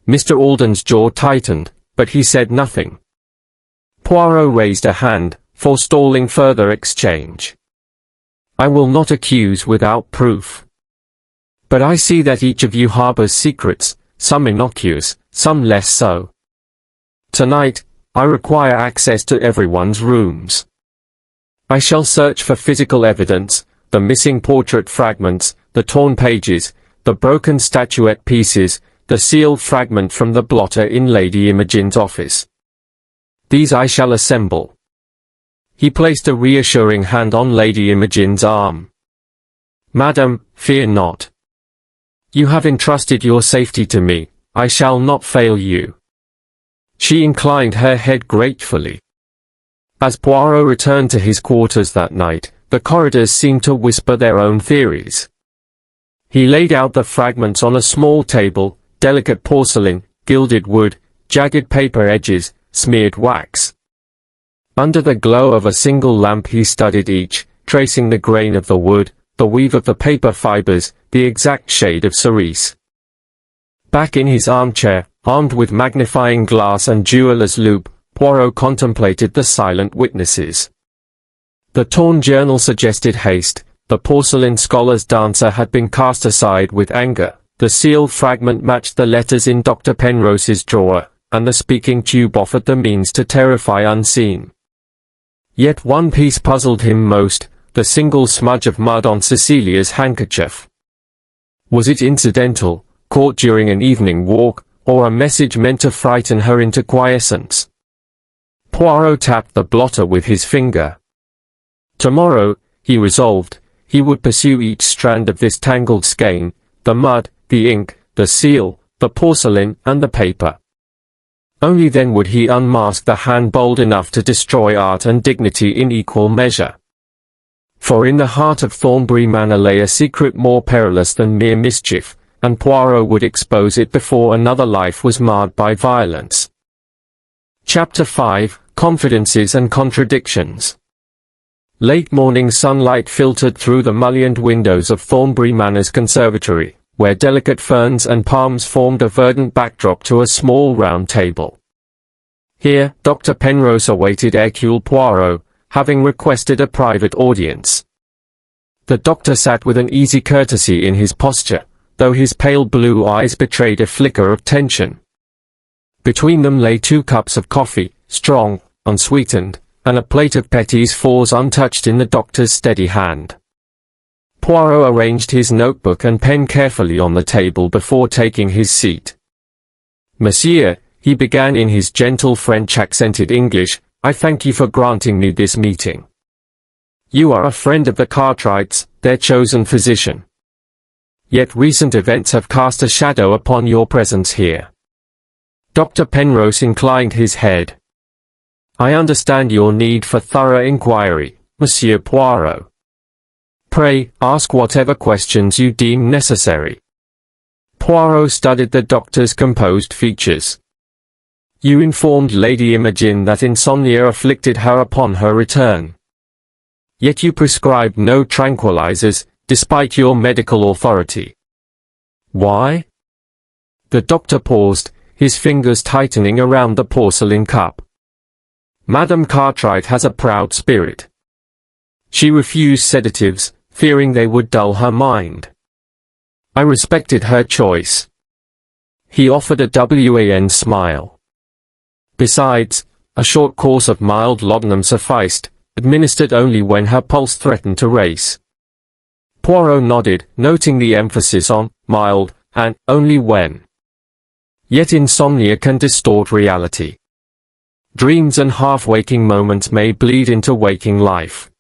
Mr. Alden's jaw tightened, but he said nothing. Poirot raised a hand, forestalling further exchange. I will not accuse without proof. But I see that each of you harbors secrets, some innocuous, some less so. Tonight, I require access to everyone's rooms. I shall search for physical evidence, the missing portrait fragments, the torn pages, the broken statuette pieces, the sealed fragment from the blotter in Lady Imogen's office. These I shall assemble. He placed a reassuring hand on Lady Imogen's arm. Madam, fear not. You have entrusted your safety to me, I shall not fail you. She inclined her head gratefully. As Poirot returned to his quarters that night, the corridors seemed to whisper their own theories. He laid out the fragments on a small table, delicate porcelain, gilded wood, jagged paper edges, smeared wax. Under the glow of a single lamp he studied each, tracing the grain of the wood, the weave of the paper fibers, the exact shade of cerise. Back in his armchair, armed with magnifying glass and jeweller's loupe, Poirot contemplated the silent witnesses. The torn journal suggested haste, the porcelain scholar's dancer had been cast aside with anger, the sealed fragment matched the letters in Dr. Penrose's drawer, and the speaking tube offered the means to terrify unseen. Yet one piece puzzled him most, the single smudge of mud on Cecilia's handkerchief. Was it incidental, caught during an evening walk, or a message meant to frighten her into quiescence? Poirot tapped the blotter with his finger. Tomorrow, he resolved, he would pursue each strand of this tangled skein, the mud, the ink, the seal, the porcelain, and the paper. Only then would he unmask the hand bold enough to destroy art and dignity in equal measure. For in the heart of Thornbury Manor lay a secret more perilous than mere mischief, and Poirot would expose it before another life was marred by violence. Chapter 5, Confidences and Contradictions. Late morning sunlight filtered through the mullioned windows of Thornbury Manor's conservatory, where delicate ferns and palms formed a verdant backdrop to a small round table. Here, Dr. Penrose awaited Hercule Poirot, having requested a private audience. The doctor sat with an easy courtesy in his posture, though his pale blue eyes betrayed a flicker of tension. Between them lay 2 cups of coffee, strong, unsweetened, and a plate of petits fours untouched in the doctor's steady hand. Poirot arranged his notebook and pen carefully on the table before taking his seat. Monsieur, he began in his gentle French-accented English, I thank you for granting me this meeting. You are a friend of the Cartwrights, their chosen physician. Yet recent events have cast a shadow upon your presence here. Dr. Penrose inclined his head. I understand your need for thorough inquiry, Monsieur Poirot. Pray, ask whatever questions you deem necessary. Poirot studied the doctor's composed features. You informed Lady Imogen that insomnia afflicted her upon her return. Yet you prescribed no tranquilizers, despite your medical authority. Why? The doctor paused, his fingers tightening around the porcelain cup. Madame Cartwright has a proud spirit. She refused sedatives, fearing they would dull her mind. I respected her choice. He offered a wan smile. Besides, a short course of mild laudanum sufficed, administered only when her pulse threatened to race. Poirot nodded, noting the emphasis on mild and only when. Yet insomnia can distort reality. Dreams and half-waking moments may bleed into waking life.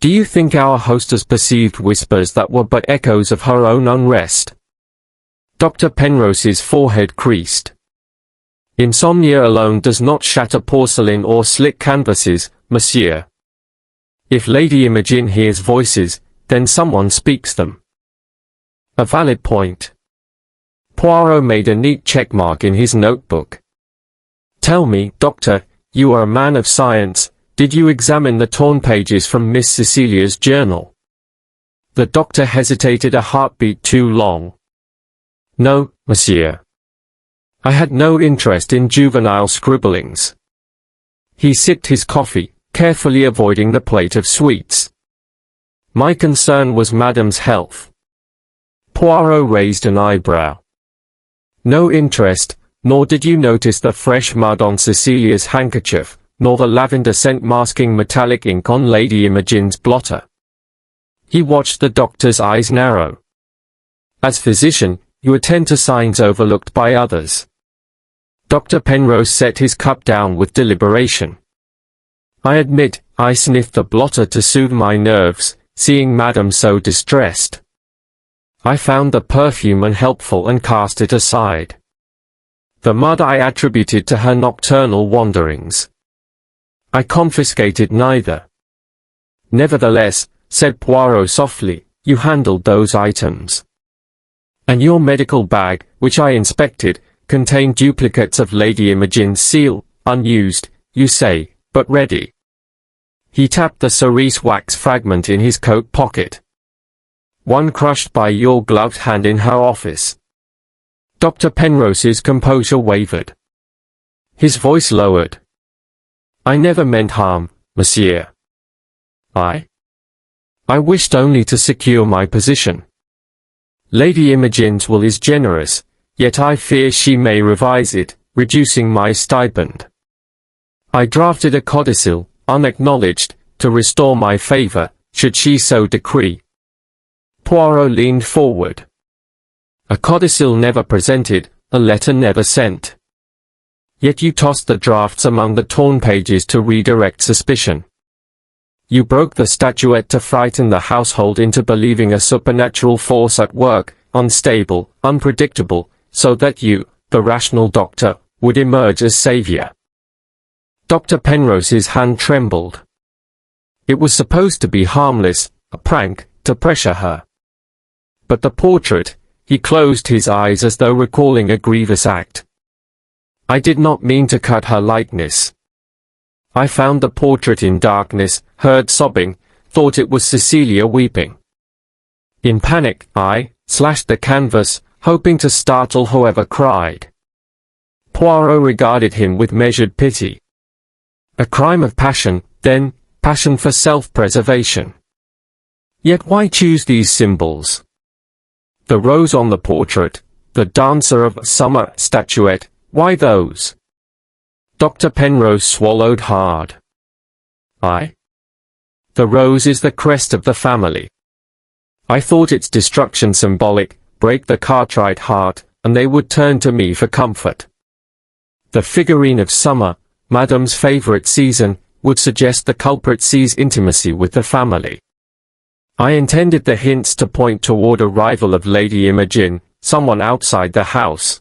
Do you think our hostess perceived whispers that were but echoes of her own unrest? Dr. Penrose's forehead creased. Insomnia alone does not shatter porcelain or slick canvases, monsieur. If Lady Imogen hears voices, then someone speaks them. A valid point. Poirot made a neat checkmark in his notebook. Tell me, Doctor, you are a man of science, did you examine the torn pages from Miss Cecilia's journal? The doctor hesitated a heartbeat too long. No, monsieur. I had no interest in juvenile scribblings. He sipped his coffee, carefully avoiding the plate of sweets. My concern was Madame's health. Poirot raised an eyebrow. No interest, nor did you notice the fresh mud on Cecilia's handkerchief, nor the lavender scent masking metallic ink on Lady Imogen's blotter. He watched the doctor's eyes narrow. As physician, you attend to signs overlooked by others. Dr. Penrose set his cup down with deliberation. I admit, I sniffed the blotter to soothe my nerves, seeing Madame so distressed. I found the perfume unhelpful and cast it aside. The mud I attributed to her nocturnal wanderings. I confiscated neither. Nevertheless, said Poirot softly, you handled those items. And your medical bag, which I inspected, contained duplicates of Lady Imogen's seal, unused, you say, but ready. He tapped the cerise wax fragment in his coat pocket. One crushed by your gloved hand in her office. Dr. Penrose's composure wavered. His voice lowered. I never meant harm, monsieur. I wished only to secure my position. Lady Imogen's will is generous, yet I fear she may revise it, reducing my stipend. I drafted a codicil, unacknowledged, to restore my favor, should she so decree. Poirot leaned forward. A codicil never presented, a letter never sent. Yet you tossed the drafts among the torn pages to redirect suspicion. You broke the statuette to frighten the household into believing a supernatural force at work, unstable, unpredictable, so that you, the rational doctor, would emerge as savior. Dr. Penrose's hand trembled. It was supposed to be harmless, a prank, to pressure her. But the portrait, he closed his eyes as though recalling a grievous act. I did not mean to cut her likeness. I found the portrait in darkness, heard sobbing, thought it was Cecilia weeping. In panic, I slashed the canvas, hoping to startle whoever cried. Poirot regarded him with measured pity. A crime of passion, then, passion for self-preservation. Yet why choose these symbols? The rose on the portrait, the dancer of summer statuette, why those? Dr. Penrose swallowed hard. The rose is the crest of the family. I thought its destruction symbolic, break the Cartwright heart, and they would turn to me for comfort. The figurine of summer, Madame's favorite season, would suggest the culprit sees intimacy with the family. I intended the hints to point toward a rival of Lady Imogen, someone outside the house.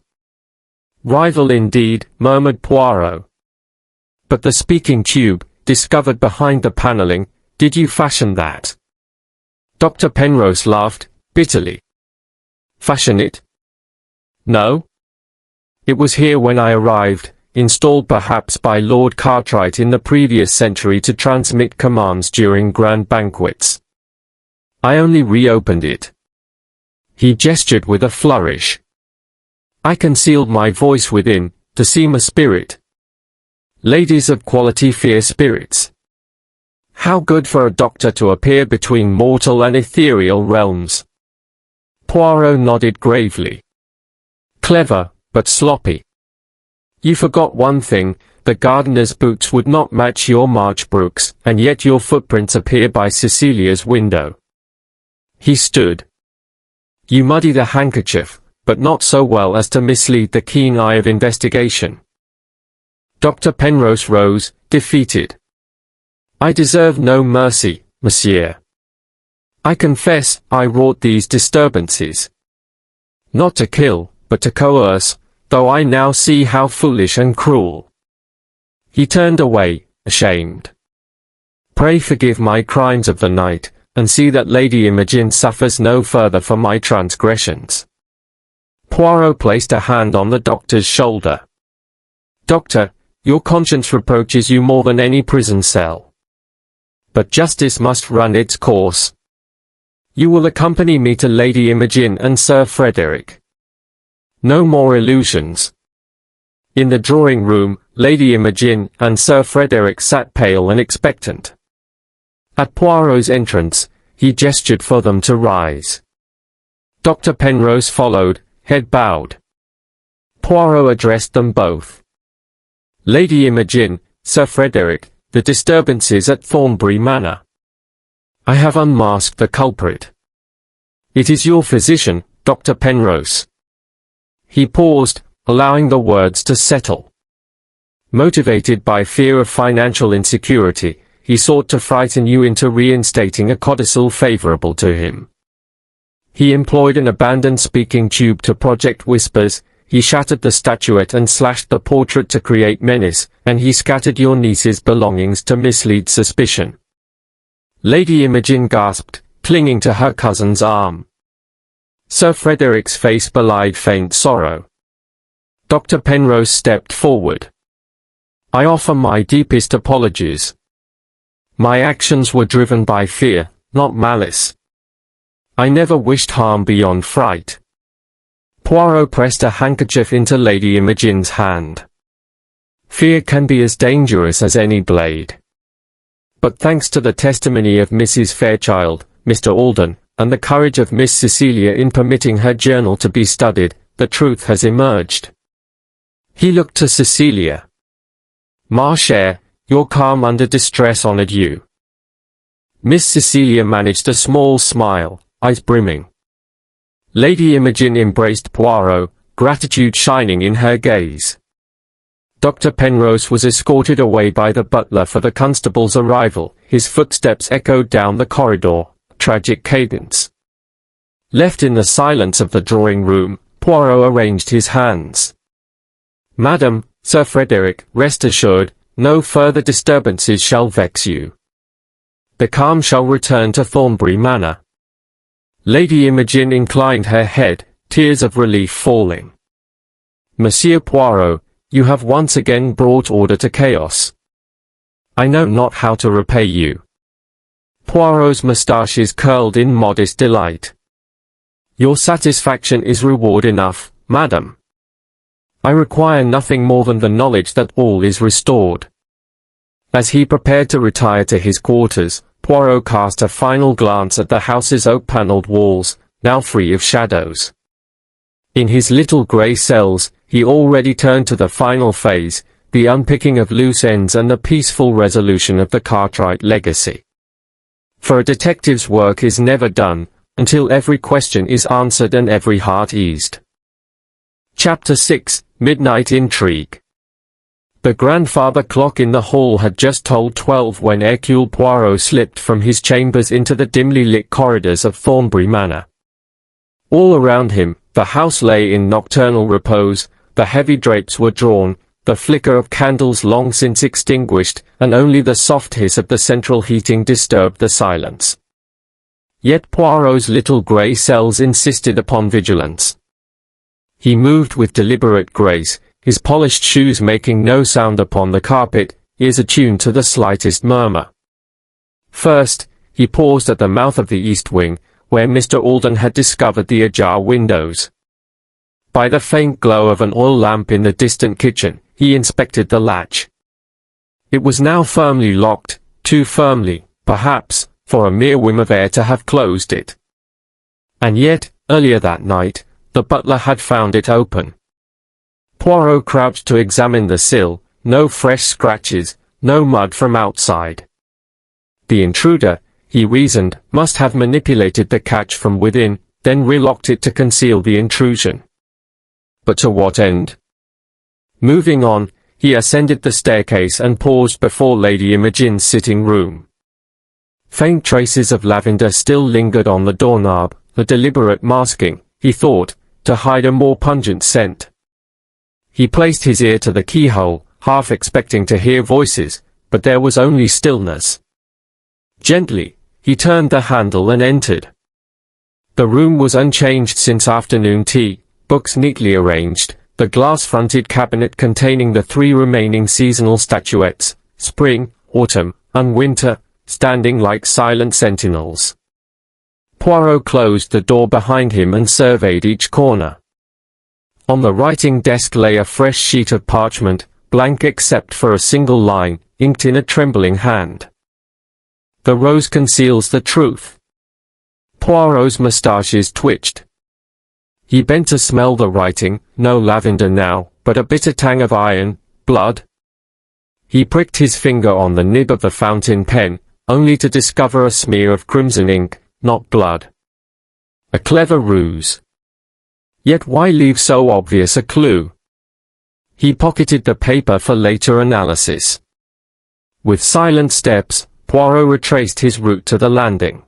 Rival indeed, murmured Poirot. But the speaking tube, discovered behind the paneling, did you fashion that? Dr. Penrose laughed, bitterly. Fashion it? No. It was here when I arrived, installed perhaps by Lord Cartwright in the previous century to transmit commands during grand banquets. I only reopened it. He gestured with a flourish. I concealed my voice within, to seem a spirit. Ladies of quality fear spirits. How good for a doctor to appear between mortal and ethereal realms. Poirot nodded gravely. Clever, but sloppy. You forgot one thing, the gardener's boots would not match your March brooks, and yet your footprints appear by Cecilia's window. He stood. You muddy the handkerchief, but not so well as to mislead the keen eye of investigation. Dr. Penrose rose, defeated. I deserve no mercy, monsieur. I confess I wrought these disturbances. Not to kill, but to coerce, though I now see how foolish and cruel. He turned away, ashamed. Pray forgive my crimes of the night, and see that Lady Imogen suffers no further for my transgressions. Poirot placed a hand on the doctor's shoulder. Doctor, your conscience reproaches you more than any prison cell. But justice must run its course. You will accompany me to Lady Imogen and Sir Frederick. No more illusions. In the drawing-room, Lady Imogen and Sir Frederick sat pale and expectant. At Poirot's entrance, he gestured for them to rise. Dr. Penrose followed, head bowed. Poirot addressed them both. Lady Imogen, Sir Frederick, the disturbances at Thornbury Manor. I have unmasked the culprit. It is your physician, Dr. Penrose. He paused, allowing the words to settle. Motivated by fear of financial insecurity, he sought to frighten you into reinstating a codicil favorable to him. He employed an abandoned speaking tube to project whispers, he shattered the statuette and slashed the portrait to create menace, and he scattered your niece's belongings to mislead suspicion. Lady Imogen gasped, clinging to her cousin's arm. Sir Frederick's face belied faint sorrow. Dr. Penrose stepped forward. I offer my deepest apologies. My actions were driven by fear, not malice. I never wished harm beyond fright. Poirot pressed a handkerchief into Lady Imogen's hand. Fear can be as dangerous as any blade. But thanks to the testimony of Mrs. Fairchild, Mr. Alden, and the courage of Miss Cecilia in permitting her journal to be studied, the truth has emerged. He looked to Cecilia. Ma chère, your calm under distress honored you. Miss Cecilia managed a small smile, eyes brimming. Lady Imogen embraced Poirot, gratitude shining in her gaze. Dr. Penrose was escorted away by the butler for the constable's arrival. His footsteps echoed down the corridor, tragic cadence. Left in the silence of the drawing-room, Poirot arranged his hands. Madam, Sir Frederick, rest assured, no further disturbances shall vex you. The calm shall return to Thornbury Manor. Lady Imogen inclined her head, tears of relief falling. Monsieur Poirot, you have once again brought order to chaos. I know not how to repay you. Poirot's moustaches curled in modest delight. Your satisfaction is reward enough, madam. I require nothing more than the knowledge that all is restored. As he prepared to retire to his quarters, Poirot cast a final glance at the house's oak-panelled walls, now free of shadows. In his little grey cells, he already turned to the final phase, the unpicking of loose ends and the peaceful resolution of the Cartwright legacy. For a detective's work is never done, until every question is answered and every heart eased. Chapter 6, Midnight Intrigue. The grandfather clock in the hall had just tolled 12 when Hercule Poirot slipped from his chambers into the dimly lit corridors of Thornbury Manor. All around him, the house lay in nocturnal repose, the heavy drapes were drawn, the flicker of candles long since extinguished, and only the soft hiss of the central heating disturbed the silence. Yet Poirot's little grey cells insisted upon vigilance. He moved with deliberate grace, his polished shoes making no sound upon the carpet, ears attuned to the slightest murmur. First, he paused at the mouth of the east wing, where Mr. Alden had discovered the ajar windows. By the faint glow of an oil lamp in the distant kitchen, he inspected the latch. It was now firmly locked, too firmly, perhaps, for a mere whim of air to have closed it. And yet, earlier that night, the butler had found it open. Poirot crouched to examine the sill, no fresh scratches, no mud from outside. The intruder, he reasoned, must have manipulated the catch from within, then relocked it to conceal the intrusion. But to what end? Moving on, he ascended the staircase and paused before Lady Imogen's sitting room. Faint traces of lavender still lingered on the doorknob, a deliberate masking, he thought, to hide a more pungent scent. He placed his ear to the keyhole, half expecting to hear voices, but there was only stillness. Gently, he turned the handle and entered. The room was unchanged since afternoon tea, books neatly arranged, the glass-fronted cabinet containing the 3 remaining seasonal statuettes, spring, autumn, and winter, standing like silent sentinels. Poirot closed the door behind him and surveyed each corner. On the writing desk lay a fresh sheet of parchment, blank except for a single line, inked in a trembling hand. The rose conceals the truth. Poirot's moustaches twitched. He bent to smell the writing, no lavender now, but a bitter tang of iron, blood. He pricked his finger on the nib of the fountain pen, only to discover a smear of crimson ink, not blood. A clever ruse. Yet why leave so obvious a clue? He pocketed the paper for later analysis. With silent steps, Poirot retraced his route to the landing.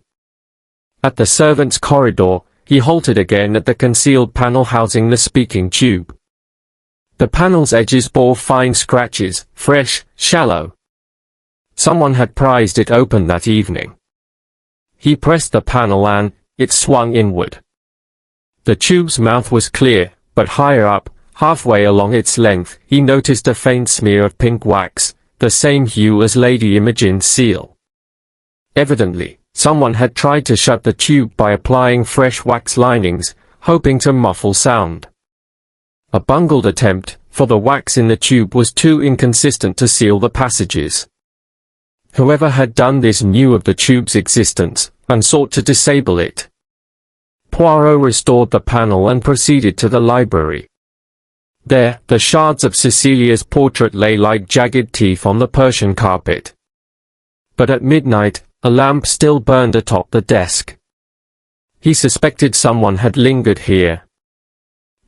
At the servants' corridor, he halted again at the concealed panel housing the speaking tube. The panel's edges bore fine scratches, fresh, shallow. Someone had prized it open that evening. He pressed the panel and it swung inward. The tube's mouth was clear, but higher up, halfway along its length, he noticed a faint smear of pink wax, the same hue as Lady Imogen's seal. Evidently, someone had tried to shut the tube by applying fresh wax linings, hoping to muffle sound. A bungled attempt, for the wax in the tube was too inconsistent to seal the passages. Whoever had done this knew of the tube's existence, and sought to disable it. Poirot restored the panel and proceeded to the library. There, the shards of Cecilia's portrait lay like jagged teeth on the Persian carpet. But at midnight, a lamp still burned atop the desk. He suspected someone had lingered here.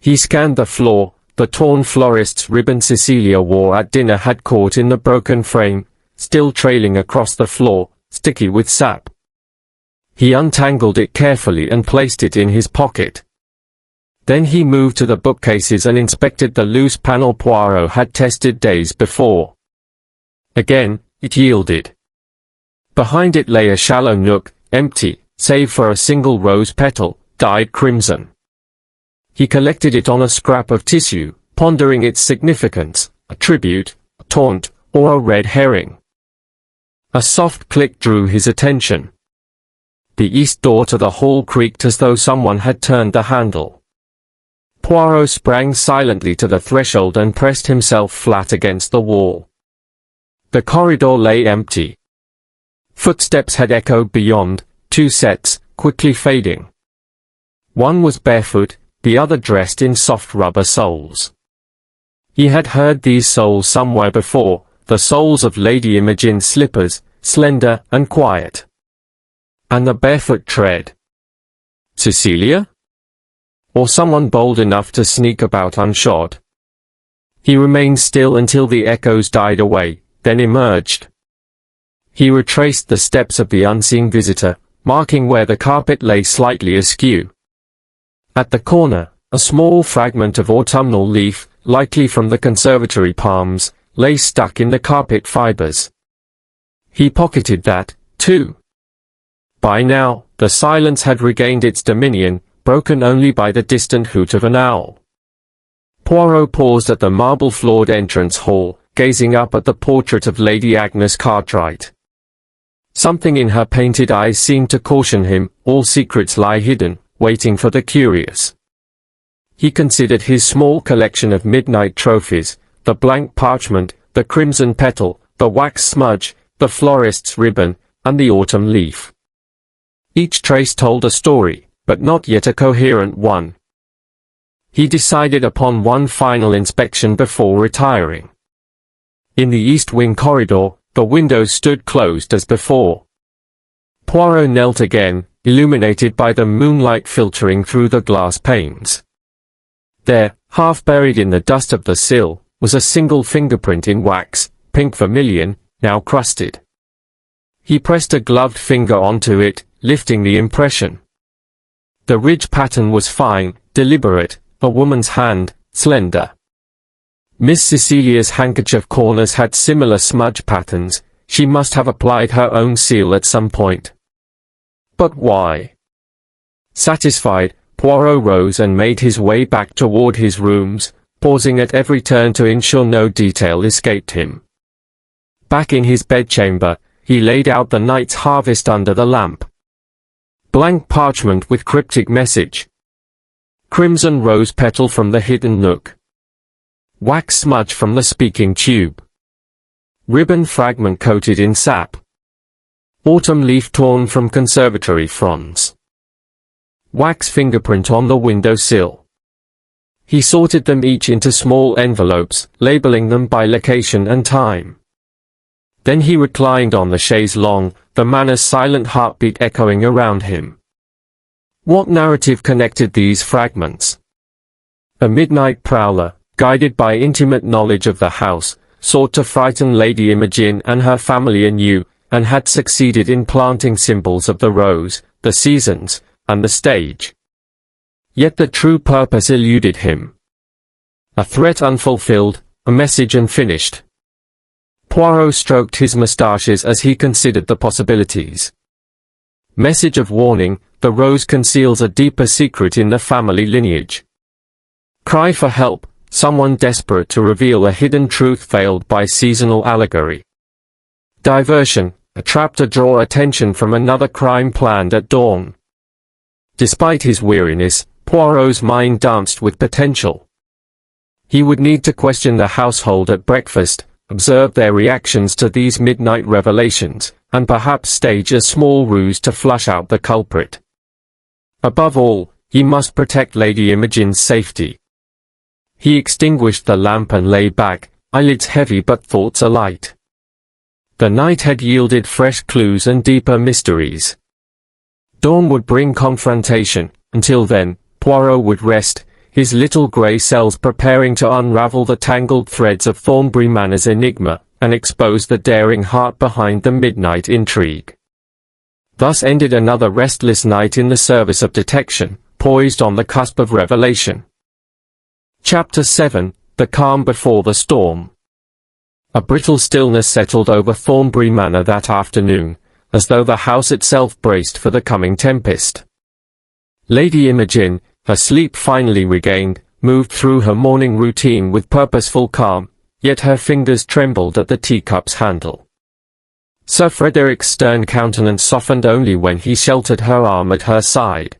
He scanned the floor. The torn florist's ribbon Cecilia wore at dinner had caught in the broken frame, still trailing across the floor, sticky with sap. He untangled it carefully and placed it in his pocket. Then he moved to the bookcases and inspected the loose panel Poirot had tested days before. Again, it yielded. Behind it lay a shallow nook, empty, save for a single rose petal, dyed crimson. He collected it on a scrap of tissue, pondering its significance, a tribute, a taunt, or a red herring. A soft click drew his attention. The east door to the hall creaked as though someone had turned the handle. Poirot sprang silently to the threshold and pressed himself flat against the wall. The corridor lay empty. Footsteps had echoed beyond, 2 sets, quickly fading. One was barefoot, the other dressed in soft rubber soles. He had heard these soles somewhere before, the soles of Lady Imogen's slippers, slender and quiet. And the barefoot tread. Cecilia? Or someone bold enough to sneak about unshod? He remained still until the echoes died away, then emerged. He retraced the steps of the unseen visitor, marking where the carpet lay slightly askew. At the corner, a small fragment of autumnal leaf, likely from the conservatory palms, lay stuck in the carpet fibers. He pocketed that, too. By now, the silence had regained its dominion, broken only by the distant hoot of an owl. Poirot paused at the marble-floored entrance hall, gazing up at the portrait of Lady Agnes Cartwright. Something in her painted eyes seemed to caution him, all secrets lie hidden, waiting for the curious. He considered his small collection of midnight trophies, the blank parchment, the crimson petal, the wax smudge, the florist's ribbon, and the autumn leaf. Each trace told a story, but not yet a coherent one. He decided upon one final inspection before retiring. In the east wing corridor, the windows stood closed as before. Poirot knelt again, illuminated by the moonlight filtering through the glass panes. There, half buried in the dust of the sill, was a single fingerprint in wax, pink vermilion, now crusted. He pressed a gloved finger onto it, lifting the impression. The ridge pattern was fine, deliberate, a woman's hand, slender. Miss Cecilia's handkerchief corners had similar smudge patterns. She must have applied her own seal at some point. But why? Satisfied, Poirot rose and made his way back toward his rooms, pausing at every turn to ensure no detail escaped him. Back in his bedchamber, he laid out the night's harvest under the lamp. Blank parchment with cryptic message. Crimson rose petal from the hidden nook. Wax smudge from the speaking tube. Ribbon fragment coated in sap. Autumn leaf torn from conservatory fronds. Wax fingerprint on the window sill. He sorted them each into small envelopes, labeling them by location and time. Then he reclined on the chaise longue, the manor's silent heartbeat echoing around him. What narrative connected these fragments? A midnight prowler, guided by intimate knowledge of the house, sought to frighten Lady Imogen and her family anew, and had succeeded in planting symbols of the rose, the seasons, and the stage. Yet the true purpose eluded him. A threat unfulfilled, a message unfinished. Poirot stroked his moustaches as he considered the possibilities. Message of warning, the rose conceals a deeper secret in the family lineage. Cry for help, someone desperate to reveal a hidden truth veiled by seasonal allegory. Diversion, a trap to draw attention from another crime planned at dawn. Despite his weariness, Poirot's mind danced with potential. He would need to question the household at breakfast, observe their reactions to these midnight revelations, and perhaps stage a small ruse to flush out the culprit. Above all, he must protect Lady Imogen's safety. He extinguished the lamp and lay back, eyelids heavy but thoughts alight. The night had yielded fresh clues and deeper mysteries. Dawn would bring confrontation. Until then, Poirot would rest, his little grey cells preparing to unravel the tangled threads of Thornbury Manor's enigma, and expose the daring heart behind the midnight intrigue. Thus ended another restless night in the service of detection, poised on the cusp of revelation. Chapter 7, The Calm Before the Storm. A brittle stillness settled over Thornbury Manor that afternoon, as though the house itself braced for the coming tempest. Lady Imogen, her sleep finally regained, moved through her morning routine with purposeful calm, yet her fingers trembled at the teacup's handle. Sir Frederick's stern countenance softened only when he sheltered her arm at her side.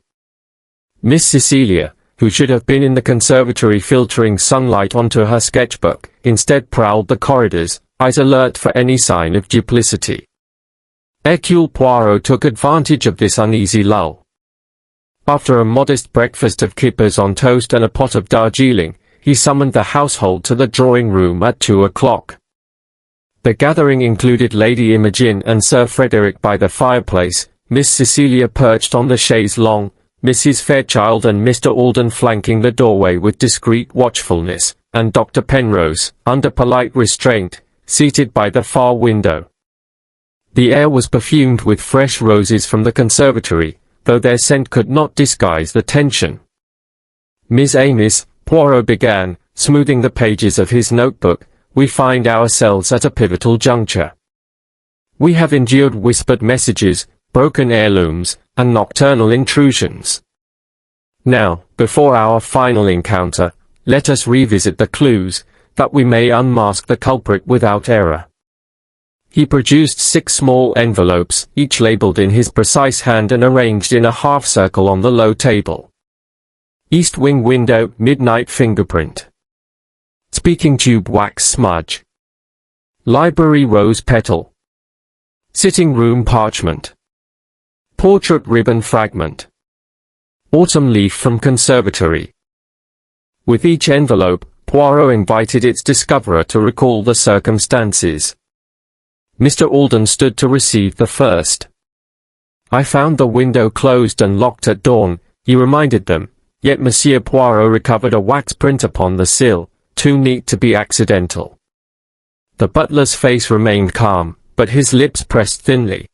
Miss Cecilia, who should have been in the conservatory filtering sunlight onto her sketchbook, instead prowled the corridors, eyes alert for any sign of duplicity. Hercule Poirot took advantage of this uneasy lull. After a modest breakfast of kippers on toast and a pot of Darjeeling, he summoned the household to the drawing-room at 2 o'clock. The gathering included Lady Imogen and Sir Frederick by the fireplace, Miss Cecilia perched on the chaise longue, Mrs. Fairchild and Mr. Alden flanking the doorway with discreet watchfulness, and Dr. Penrose, under polite restraint, seated by the far window. The air was perfumed with fresh roses from the conservatory, though their scent could not disguise the tension. Miss Amis, Poirot began, smoothing the pages of his notebook, we find ourselves at a pivotal juncture. We have endured whispered messages, broken heirlooms, and nocturnal intrusions. Now, before our final encounter, let us revisit the clues, that we may unmask the culprit without error. He produced 6 small envelopes, each labeled in his precise hand and arranged in a half-circle on the low table. East wing window, midnight fingerprint. Speaking tube wax smudge. Library rose petal. Sitting room parchment. Portrait ribbon fragment. Autumn leaf from conservatory. With each envelope, Poirot invited its discoverer to recall the circumstances. Mr. Alden stood to receive the first. I found the window closed and locked at dawn, he reminded them, yet Monsieur Poirot recovered a wax print upon the sill, too neat to be accidental. The butler's face remained calm, but his lips pressed thinly.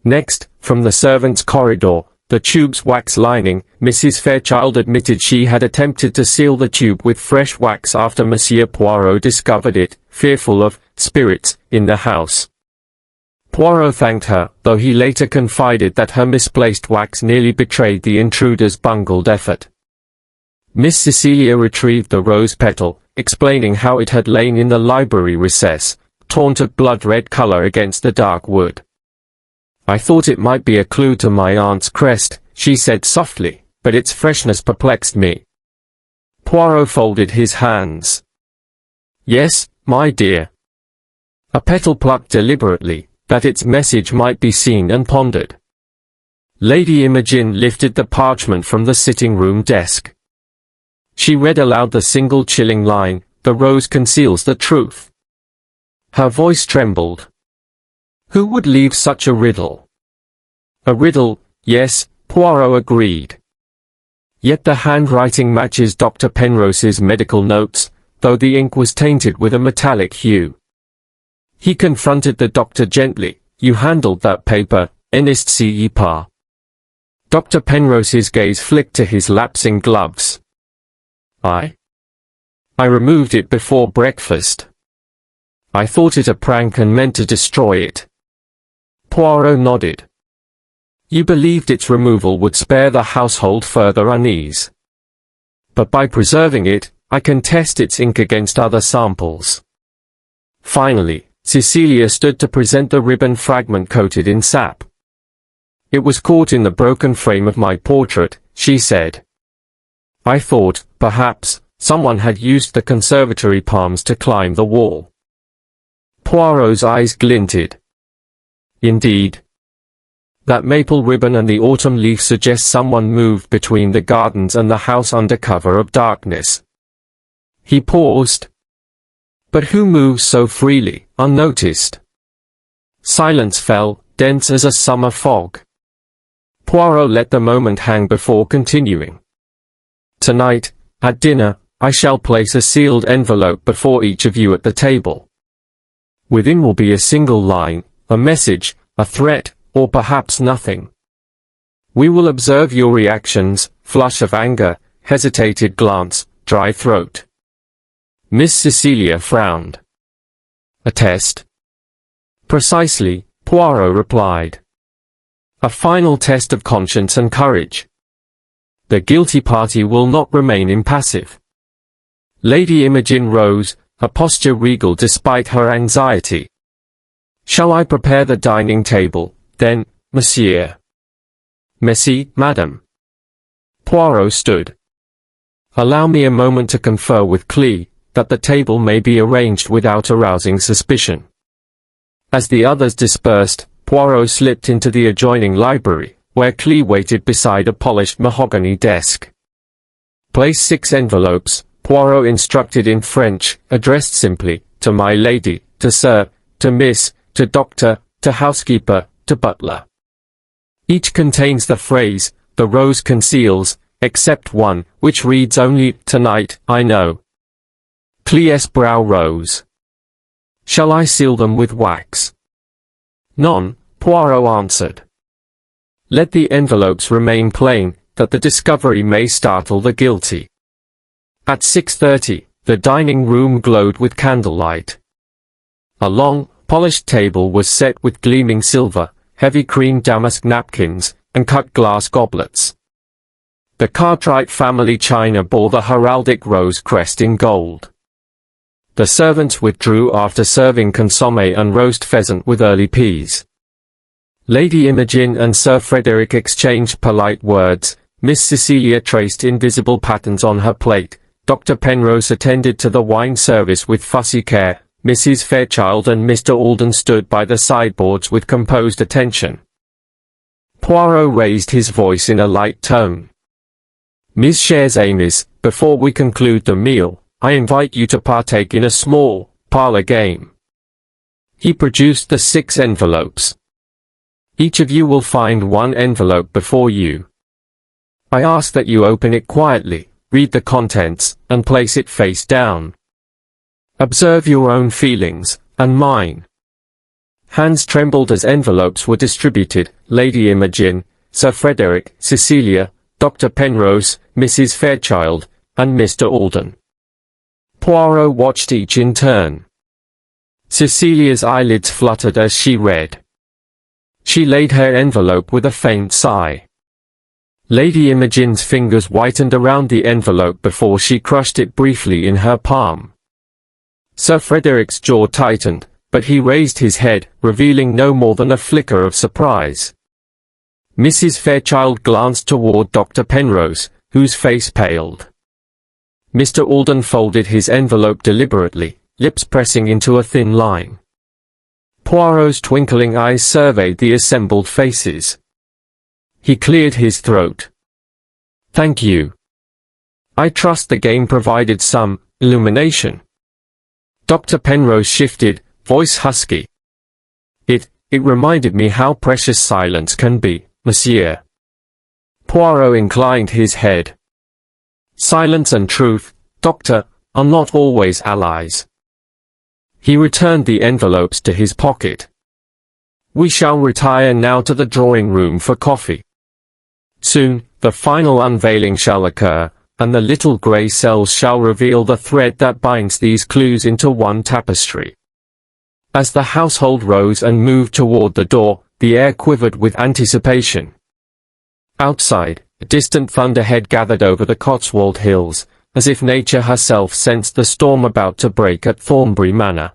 Next, from the servants' corridor, the tube's wax lining, Mrs. Fairchild admitted she had attempted to seal the tube with fresh wax after Monsieur Poirot discovered it, fearful of spirits in the house. Poirot thanked her, though he later confided that her misplaced wax nearly betrayed the intruder's bungled effort. Miss Cecilia retrieved the rose petal, explaining how it had lain in the library recess, torn to blood-red color against the dark wood. "I thought it might be a clue to my aunt's crest," she said softly, "but its freshness perplexed me." Poirot folded his hands. "Yes, my dear. A petal plucked deliberately, that its message might be seen and pondered." Lady Imogen lifted the parchment from the sitting-room desk. She read aloud the single chilling line, "The rose conceals the truth." Her voice trembled. Who would leave such a riddle? A riddle, yes, Poirot agreed. Yet the handwriting matches Dr. Penrose's medical notes, though the ink was tainted with a metallic hue. He confronted the doctor gently. "You handled that paper, n'est-ce pas?" Dr. Penrose's gaze flicked to his lapsing gloves. I removed it before breakfast. I thought it a prank and meant to destroy it." Poirot nodded. "You believed its removal would spare the household further unease. But by preserving it, I can test its ink against other samples." Finally, Cecilia stood to present the ribbon fragment coated in sap. "It was caught in the broken frame of my portrait," she said. "I thought, perhaps, someone had used the conservatory palms to climb the wall." Poirot's eyes glinted. "Indeed. That maple ribbon and the autumn leaf suggest someone moved between the gardens and the house under cover of darkness." He paused. "But who moves so freely, unnoticed?" Silence fell, dense as a summer fog. Poirot let the moment hang before continuing. "Tonight, at dinner, I shall place a sealed envelope before each of you at the table. Within will be a single line, a message, a threat, or perhaps nothing. We will observe your reactions: flush of anger, hesitated glance, dry throat." Miss Cecilia frowned. "A test?" "Precisely," Poirot replied. "A final test of conscience and courage. The guilty party will not remain impassive." Lady Imogen rose, a posture regal despite her anxiety. "Shall I prepare the dining table, then, monsieur?" "Merci, madame." Poirot stood. "Allow me a moment to confer with Clee, that the table may be arranged without arousing suspicion." As the others dispersed, Poirot slipped into the adjoining library, where Clee waited beside a polished mahogany desk. "Place 6 envelopes," Poirot instructed in French, addressed simply, "to my lady, to sir, to miss, to doctor, to housekeeper, to butler. Each contains the phrase, 'The rose conceals,' except one, which reads only, 'Tonight, I know.'" Clee's brow rose. "Shall I seal them with wax?" "None," Poirot answered. "Let the envelopes remain plain, that the discovery may startle the guilty." At 6:30, the dining room glowed with candlelight. A long, polished table was set with gleaming silver, heavy cream damask napkins, and cut glass goblets. The Cartwright family china bore the heraldic rose crest in gold. The servants withdrew after serving consommé and roast pheasant with early peas. Lady Imogen and Sir Frederick exchanged polite words. Miss Cecilia traced invisible patterns on her plate. Dr. Penrose attended to the wine service with fussy care. Mrs. Fairchild and Mr. Alden stood by the sideboards with composed attention. Poirot raised his voice in a light tone. "Mes chers amis, before we conclude the meal, I invite you to partake in a small parlor game." He produced the 6 envelopes. Each of you will find one envelope before you. I ask that you open it quietly, read the contents, and place it face down. Observe your own feelings, and mine. Hands trembled as envelopes were distributed. Lady Imogen, Sir Frederick, Cecilia, Dr. Penrose, Mrs. Fairchild, and Mr. Alden. Poirot watched each in turn. Cecilia's eyelids fluttered as she read. She laid her envelope with a faint sigh. Lady Imogen's fingers whitened around the envelope before she crushed it briefly in her palm. Sir Frederick's jaw tightened, but he raised his head, revealing no more than a flicker of surprise. Mrs. Fairchild glanced toward Dr. Penrose, whose face paled. Mr. Alden folded his envelope deliberately, lips pressing into a thin line. Poirot's twinkling eyes surveyed the assembled faces. He cleared his throat. "Thank you. I trust the game provided some illumination." Dr. Penrose shifted, voice husky. It reminded me how precious silence can be, monsieur." Poirot inclined his head. "Silence and truth, doctor, are not always allies." He returned the envelopes to his pocket. "We shall retire now to the drawing room for coffee. Soon, the final unveiling shall occur, and the little grey cells shall reveal the thread that binds these clues into one tapestry." As the household rose and moved toward the door, the air quivered with anticipation. Outside, a distant thunderhead gathered over the Cotswold hills, as if nature herself sensed the storm about to break at Thornbury Manor.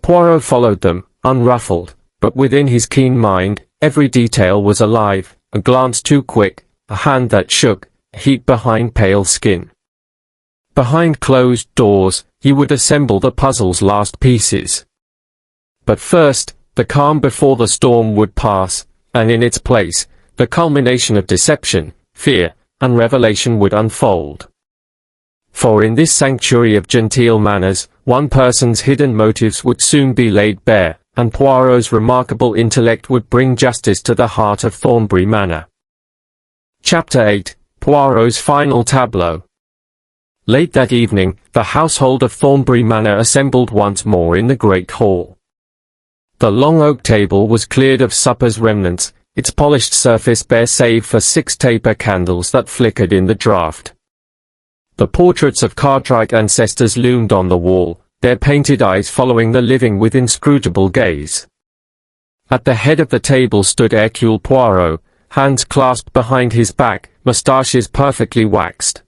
Poirot followed them, unruffled, but within his keen mind, every detail was alive, a glance too quick, a hand that shook, a heat behind pale skin. Behind closed doors, he would assemble the puzzle's last pieces. But first, the calm before the storm would pass, and in its place, the culmination of deception, fear, and revelation would unfold. For in this sanctuary of genteel manners, one person's hidden motives would soon be laid bare, and Poirot's remarkable intellect would bring justice to the heart of Thornbury Manor. Chapter 8, Poirot's Final Tableau. Late that evening, the household of Thornbury Manor assembled once more in the great hall. The long oak table was cleared of supper's remnants, its polished surface bare save for 6 taper candles that flickered in the draught. The portraits of Cartwright ancestors loomed on the wall, their painted eyes following the living with inscrutable gaze. At the head of the table stood Hercule Poirot, hands clasped behind his back, moustaches perfectly waxed.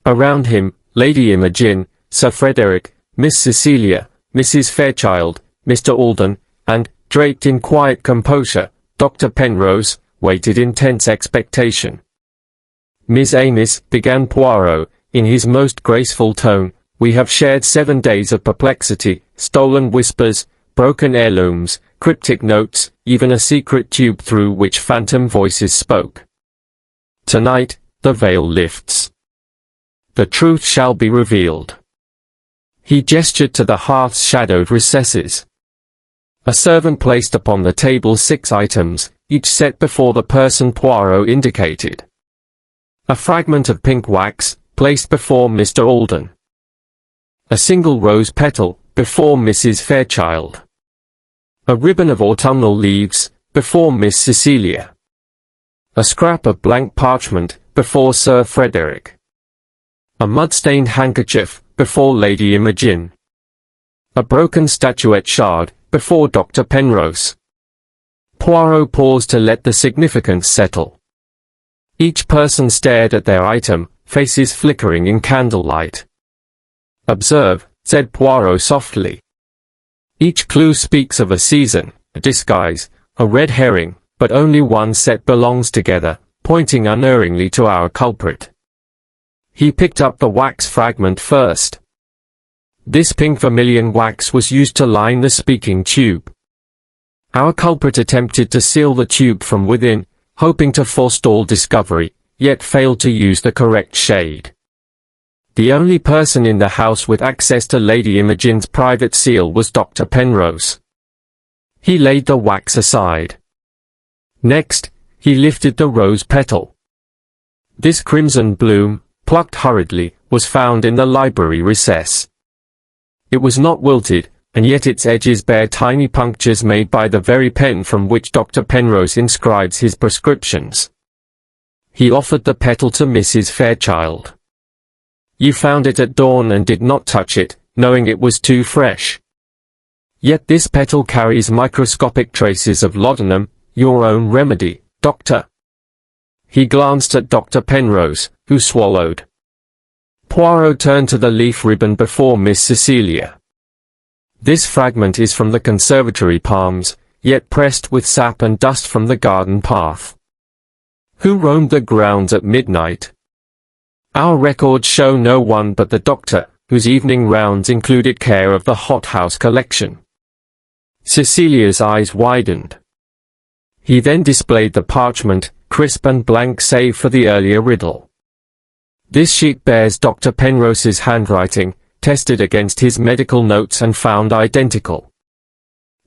Around him, Lady Imogen, Sir Frederick, Miss Cecilia, Mrs. Fairchild, Mr. Alden, and, draped in quiet composure, Dr. Penrose, waited in tense expectation. "Miss Amos," began Poirot, in his most graceful tone, "we have shared 7 days of perplexity, stolen whispers, broken heirlooms, cryptic notes, even a secret tube through which phantom voices spoke. Tonight, the veil lifts. The truth shall be revealed." He gestured to the hearth's shadowed recesses. A servant placed upon the table 6 items, each set before the person Poirot indicated. A fragment of pink wax, placed before Mr. Alden. A single rose petal, before Mrs. Fairchild. A ribbon of autumnal leaves, before Miss Cecilia. A scrap of blank parchment, before Sir Frederick. A mud-stained handkerchief, before Lady Imogen. A broken statuette shard, before Dr. Penrose. Poirot paused to let the significance settle. Each person stared at their item, faces flickering in candlelight. "Observe," said Poirot softly. "Each clue speaks of a season, a disguise, a red herring, but only one set belongs together, pointing unerringly to our culprit." He picked up the wax fragment first. This pink vermilion wax was used to line the speaking tube. Our culprit attempted to seal the tube from within, hoping to forestall discovery, yet failed to use the correct shade. The only person in the house with access to Lady Imogen's private seal was Dr. Penrose. He laid the wax aside. Next, he lifted the rose petal. This crimson bloom, plucked hurriedly, was found in the library recess. It was not wilted, and yet its edges bear tiny punctures made by the very pen from which Dr. Penrose inscribes his prescriptions. He offered the petal to Mrs. Fairchild. You found it at dawn and did not touch it, knowing it was too fresh. Yet this petal carries microscopic traces of laudanum, your own remedy, Doctor. He glanced at Dr. Penrose, who swallowed. Poirot turned to the leaf ribbon before Miss Cecilia. This fragment is from the conservatory palms, yet pressed with sap and dust from the garden path. Who roamed the grounds at midnight? Our records show no one but the doctor, whose evening rounds included care of the hothouse collection. Cecilia's eyes widened. He then displayed the parchment, crisp and blank save for the earlier riddle. This sheet bears Dr. Penrose's handwriting, tested against his medical notes and found identical.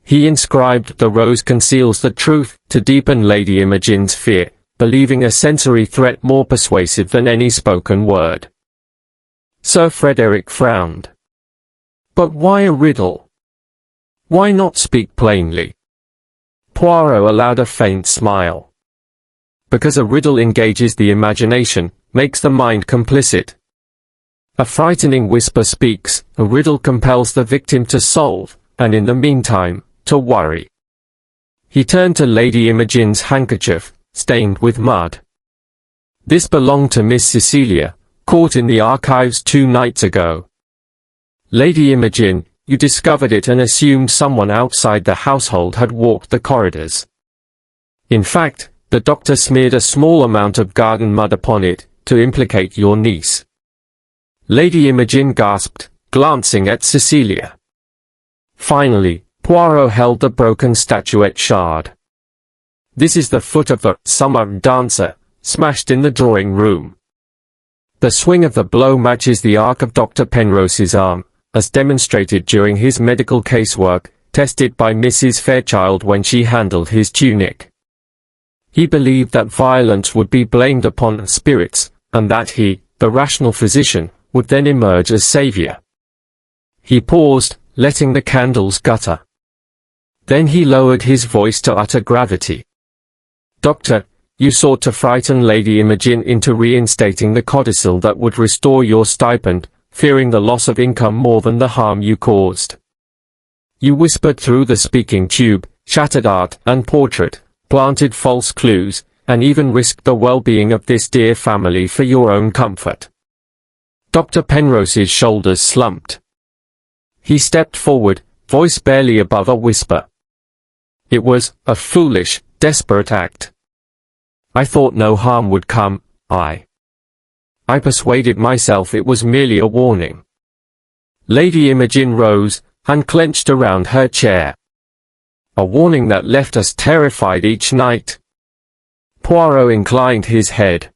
He inscribed, "The rose conceals the truth," to deepen Lady Imogen's fear, believing a sensory threat more persuasive than any spoken word. Sir Frederick frowned. But why a riddle? Why not speak plainly? Poirot allowed a faint smile. Because a riddle engages the imagination, makes the mind complicit. A frightening whisper speaks, a riddle compels the victim to solve, and in the meantime, to worry. He turned to Lady Imogen's handkerchief, stained with mud. This belonged to Miss Cecilia, caught in the archives 2 nights ago. Lady Imogen, you discovered it and assumed someone outside the household had walked the corridors. In fact, the doctor smeared a small amount of garden mud upon it, to implicate your niece. Lady Imogen gasped, glancing at Cecilia. Finally, Poirot held the broken statuette shard. This is the foot of the summer dancer, smashed in the drawing room. The swing of the blow matches the arc of Dr. Penrose's arm, as demonstrated during his medical casework, tested by Mrs. Fairchild when she handled his tunic. He believed that violence would be blamed upon spirits, and that he, the rational physician, would then emerge as savior. He paused, letting the candles gutter. Then he lowered his voice to utter gravity. Doctor, you sought to frighten Lady Imogen into reinstating the codicil that would restore your stipend, fearing the loss of income more than the harm you caused. You whispered through the speaking tube, shattered art and portrait, planted false clues, and even risked the well-being of this dear family for your own comfort. Dr. Penrose's shoulders slumped. He stepped forward, voice barely above a whisper. It was a foolish, desperate act. I thought no harm would come. I persuaded myself it was merely a warning. Lady Imogen rose, and clenched around her chair. A warning that left us terrified each night. Poirot inclined his head.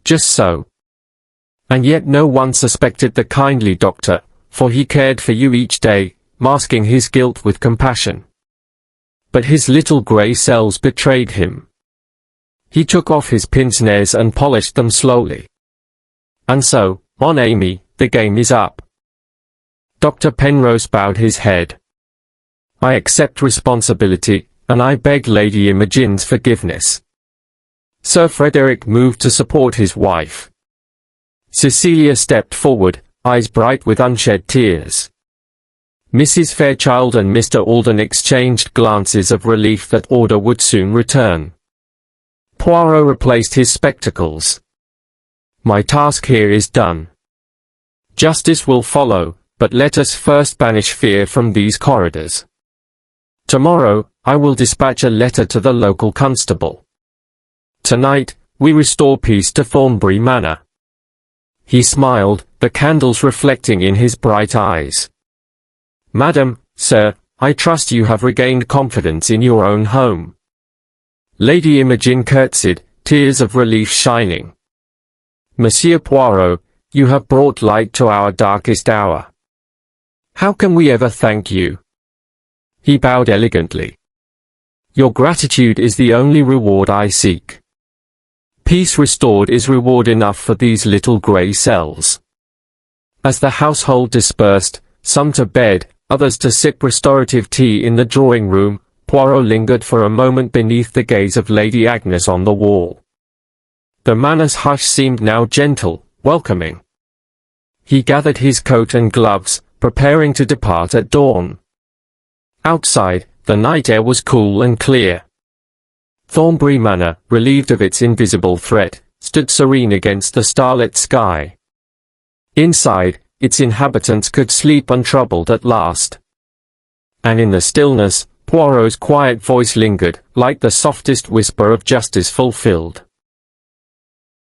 Just so. And yet no one suspected the kindly doctor, for he cared for you each day, masking his guilt with compassion. But his little grey cells betrayed him. He took off his pince-nez and polished them slowly. And so, mon ami, the game is up. Dr. Penrose bowed his head. I accept responsibility, and I beg Lady Imogen's forgiveness. Sir Frederick moved to support his wife. Cecilia stepped forward, eyes bright with unshed tears. Mrs. Fairchild and Mr. Alden exchanged glances of relief that order would soon return. Poirot replaced his spectacles. My task here is done. Justice will follow, but let us first banish fear from these corridors. Tomorrow, I will dispatch a letter to the local constable. Tonight, we restore peace to Thornbury Manor. He smiled, the candles reflecting in his bright eyes. Madam, sir, I trust you have regained confidence in your own home. Lady Imogen curtsied, tears of relief shining. Monsieur Poirot, you have brought light to our darkest hour. How can we ever thank you? He bowed elegantly. Your gratitude is the only reward I seek. Peace restored is reward enough for these little grey cells. As the household dispersed, some to bed, others to sip restorative tea in the drawing-room, Poirot lingered for a moment beneath the gaze of Lady Agnes on the wall. The manor's hush seemed now gentle, welcoming. He gathered his coat and gloves, preparing to depart at dawn. Outside, the night air was cool and clear. Thornbury Manor, relieved of its invisible threat, stood serene against the starlit sky. Inside, its inhabitants could sleep untroubled at last. And in the stillness, Poirot's quiet voice lingered, like the softest whisper of justice fulfilled.